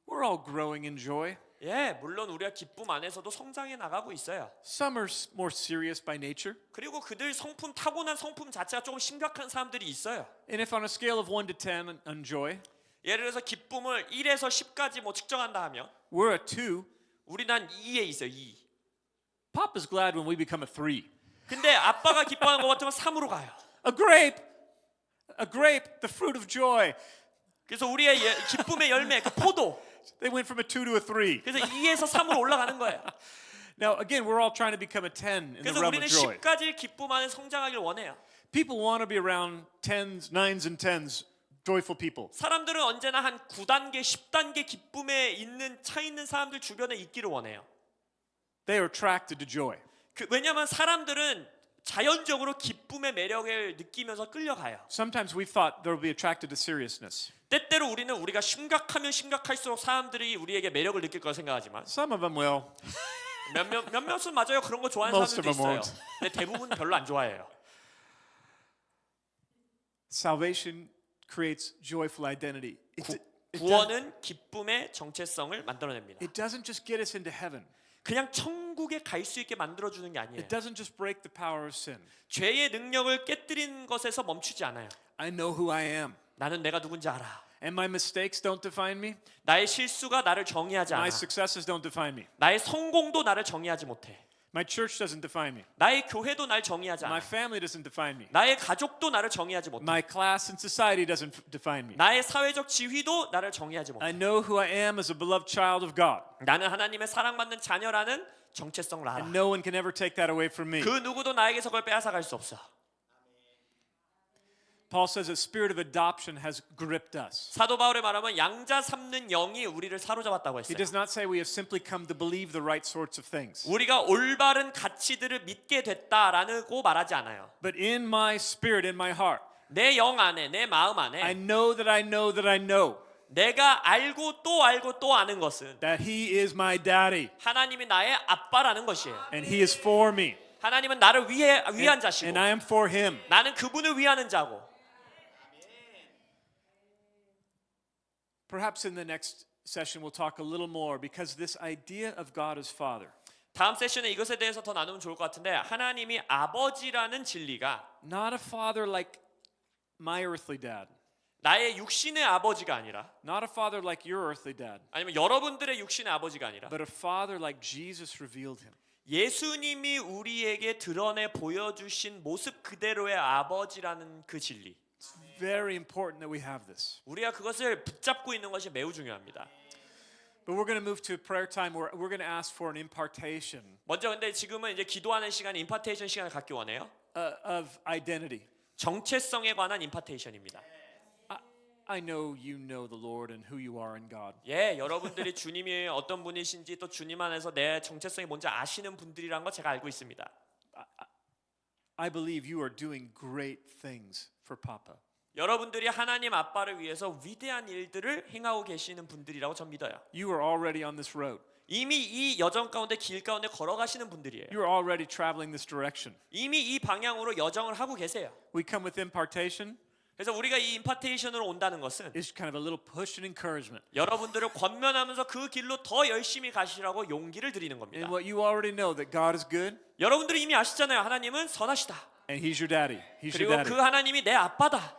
we're all growing in joy. 예, 물론 우리가 기쁨 안에서도 성장해 나가고 있어요. Some are more serious by nature. 그리고 그들 타고난 성품 자체가 조금 심각한 사람들이 있어요. And if on a scale of 1 to 10 on joy, 예를 들어서 기쁨을 1에서 10까지 뭐 측정한다 하면 we're a 2. 우리 난 2에 있어요. 2. Papa's glad when we become a 3. 근데 아빠가 기뻐하는 것 같으면 3으로 가요. A grape, the fruit of joy. 그래서 우리의 기쁨의 열매, 그 포도. They went from a 2 to a 3. 그래서 2에서 3으로 올라가는 거예요. Now, again, we're all trying to become a 10 in the 그래서 realm 우리는 of joy. 10까지 기쁨 안에 성장하길 원해요. People want to be around 10s, 9s, and 10s, joyful people. 사람들은 언제나 한 9단계, 10단계 기쁨에 차 있는 사람들 주변에 있기를 원해요. They are attracted to joy. 왜냐하면 사람들은 자연적으로 기쁨의 매력을 느끼면서 끌려가요. Sometimes we've thought they'll be attracted to seriousness. 때때로 우리는 우리가 심각하면 심각할수록 사람들이 우리에게 매력을 느낄 거라 생각하지만 Some of them will. 몇몇은 맞아요. 그런 거 좋아하는 Most 사람들도 of them 있어요. 근데 대부분 별로 안 좋아해요. Salvation creates joyful identity. 구원은 기쁨의 정체성을 만들어냅니다. It doesn't just get us into heaven. 그냥 천국에 갈 수 있게 만들어주는 게 아니에요. It doesn't just break the power of sin. 죄의 능력을 깨뜨리는 것에서 멈추지 않아요. I know who I am. 나는 내가 누군지 알아. And my mistakes don't define me. 나의 실수가 나를 정의하지 않아. My successes don't define me. 나의 성공도 나를 정의하지 못해. My church doesn't define me. 나의 교회도 날 정의하지 My 않아. family doesn't define me. 나의 가족도 나를 정의하지 못해. My class in society doesn't define me. 나의 사회적 지위도 나를 정의하지 못해. I know who I am as a beloved child of God. 나는 하나님의 사랑받는 자녀라는 정체성을 알아. And no one can ever take that away from me. 그 누구도 나에게서 그걸 빼앗아갈 수 없어. Paul says the spirit of adoption has gripped us. 사도 바울의 말하면 양자 삼는 영이 우리를 사로잡았다고 He 했어요. does not say we have simply come to believe the right sorts of things. 우리가 올바른 가치들을 믿게 됐다라고 말하지 않아요. But in my spirit, in my heart, 내 영 안에, 내 마음 I 안에 know that I know that I know 내가 알고 또 아는 것은 that He is my daddy 하나님이 나의 아빠라는 것이에요. and He is for me. 하나님은 나를 위한 자시고 And I am for Him. 나는 그분을 위하는 자고. Perhaps in the next session we'll talk a little more because this idea of God as Father, 다음 세션에 이것에 대해서 더 나누면 좋을 것 같은데 하나님이 아버지라는 진리가 not a father like my earthly dad, 나의 육신의 아버지가 아니라 not a father like your earthly dad, 아니면 여러분들의 육신의 아버지가 아니라 but a father like Jesus revealed him. 예수님이 우리에게 드러내 보여주신 모습 그대로의 아버지라는 그 진리. Very important that we have this. 우리가 그것을 붙잡고 있는 것이 매우 중요합니다. But we're going to move to prayer time where we're going to ask for an impartation 먼저 근데 지금은 이제 기도하는 시간, 임파테이션 시간을 갖기 원해요. of identity. 정체성에 관한 임파테이션입니다. I know you know the Lord and who you are in God. 예, 여러분들이 주님이 어떤 분이신지 또 주님 안에서 내 정체성이 뭔지 아시는 분들이란 거 제가 알고 있습니다. I believe you are doing great things for Papa. 여러분들이 하나님 아빠를 위해서 위대한 일들을 행하고 계시는 분들이라고 전 믿어요. You are already on this road. 이미 이 여정 가운데 길 가운데 걸어가시는 분들이에요. You are already traveling this direction. 이미 이 방향으로 여정을 하고 계세요. We come with impartation 그래서 우리가 이 임파테이션으로 온다는 것은 is kind of a little push and encouragement. 여러분들을 권면하면서 그 길로 더 열심히 가시라고 용기를 드리는 겁니다. And what you already know that God is good 여러분들이 이미 아시잖아요. 하나님은 선하시다. and He's your daddy. He's your 그리고 daddy. 그 하나님이 내 아빠다.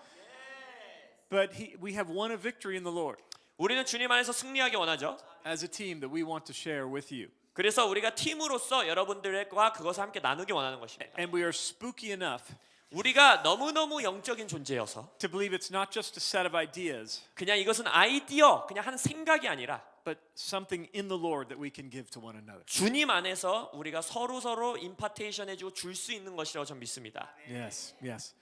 But we have won a victory in the Lord 우리는 주님 안에서 승리하기 원하죠. as a team that we want to share with you. 그래서 우리가 팀으로서 여러분들과 그것을 함께 나누기 원하는 것입니다. And we are spooky enough 우리가 너무너무 영적인 존재여서 to believe it's not just a set of ideas, 그냥 이것은 아이디어, 그냥 한 생각이 아니라 but something in the Lord that we can give to one another. 주님 안에서 우리가 서로 임파테이션 해주고 줄 수 있는 것이라고 전 믿습니다. Yes, yes.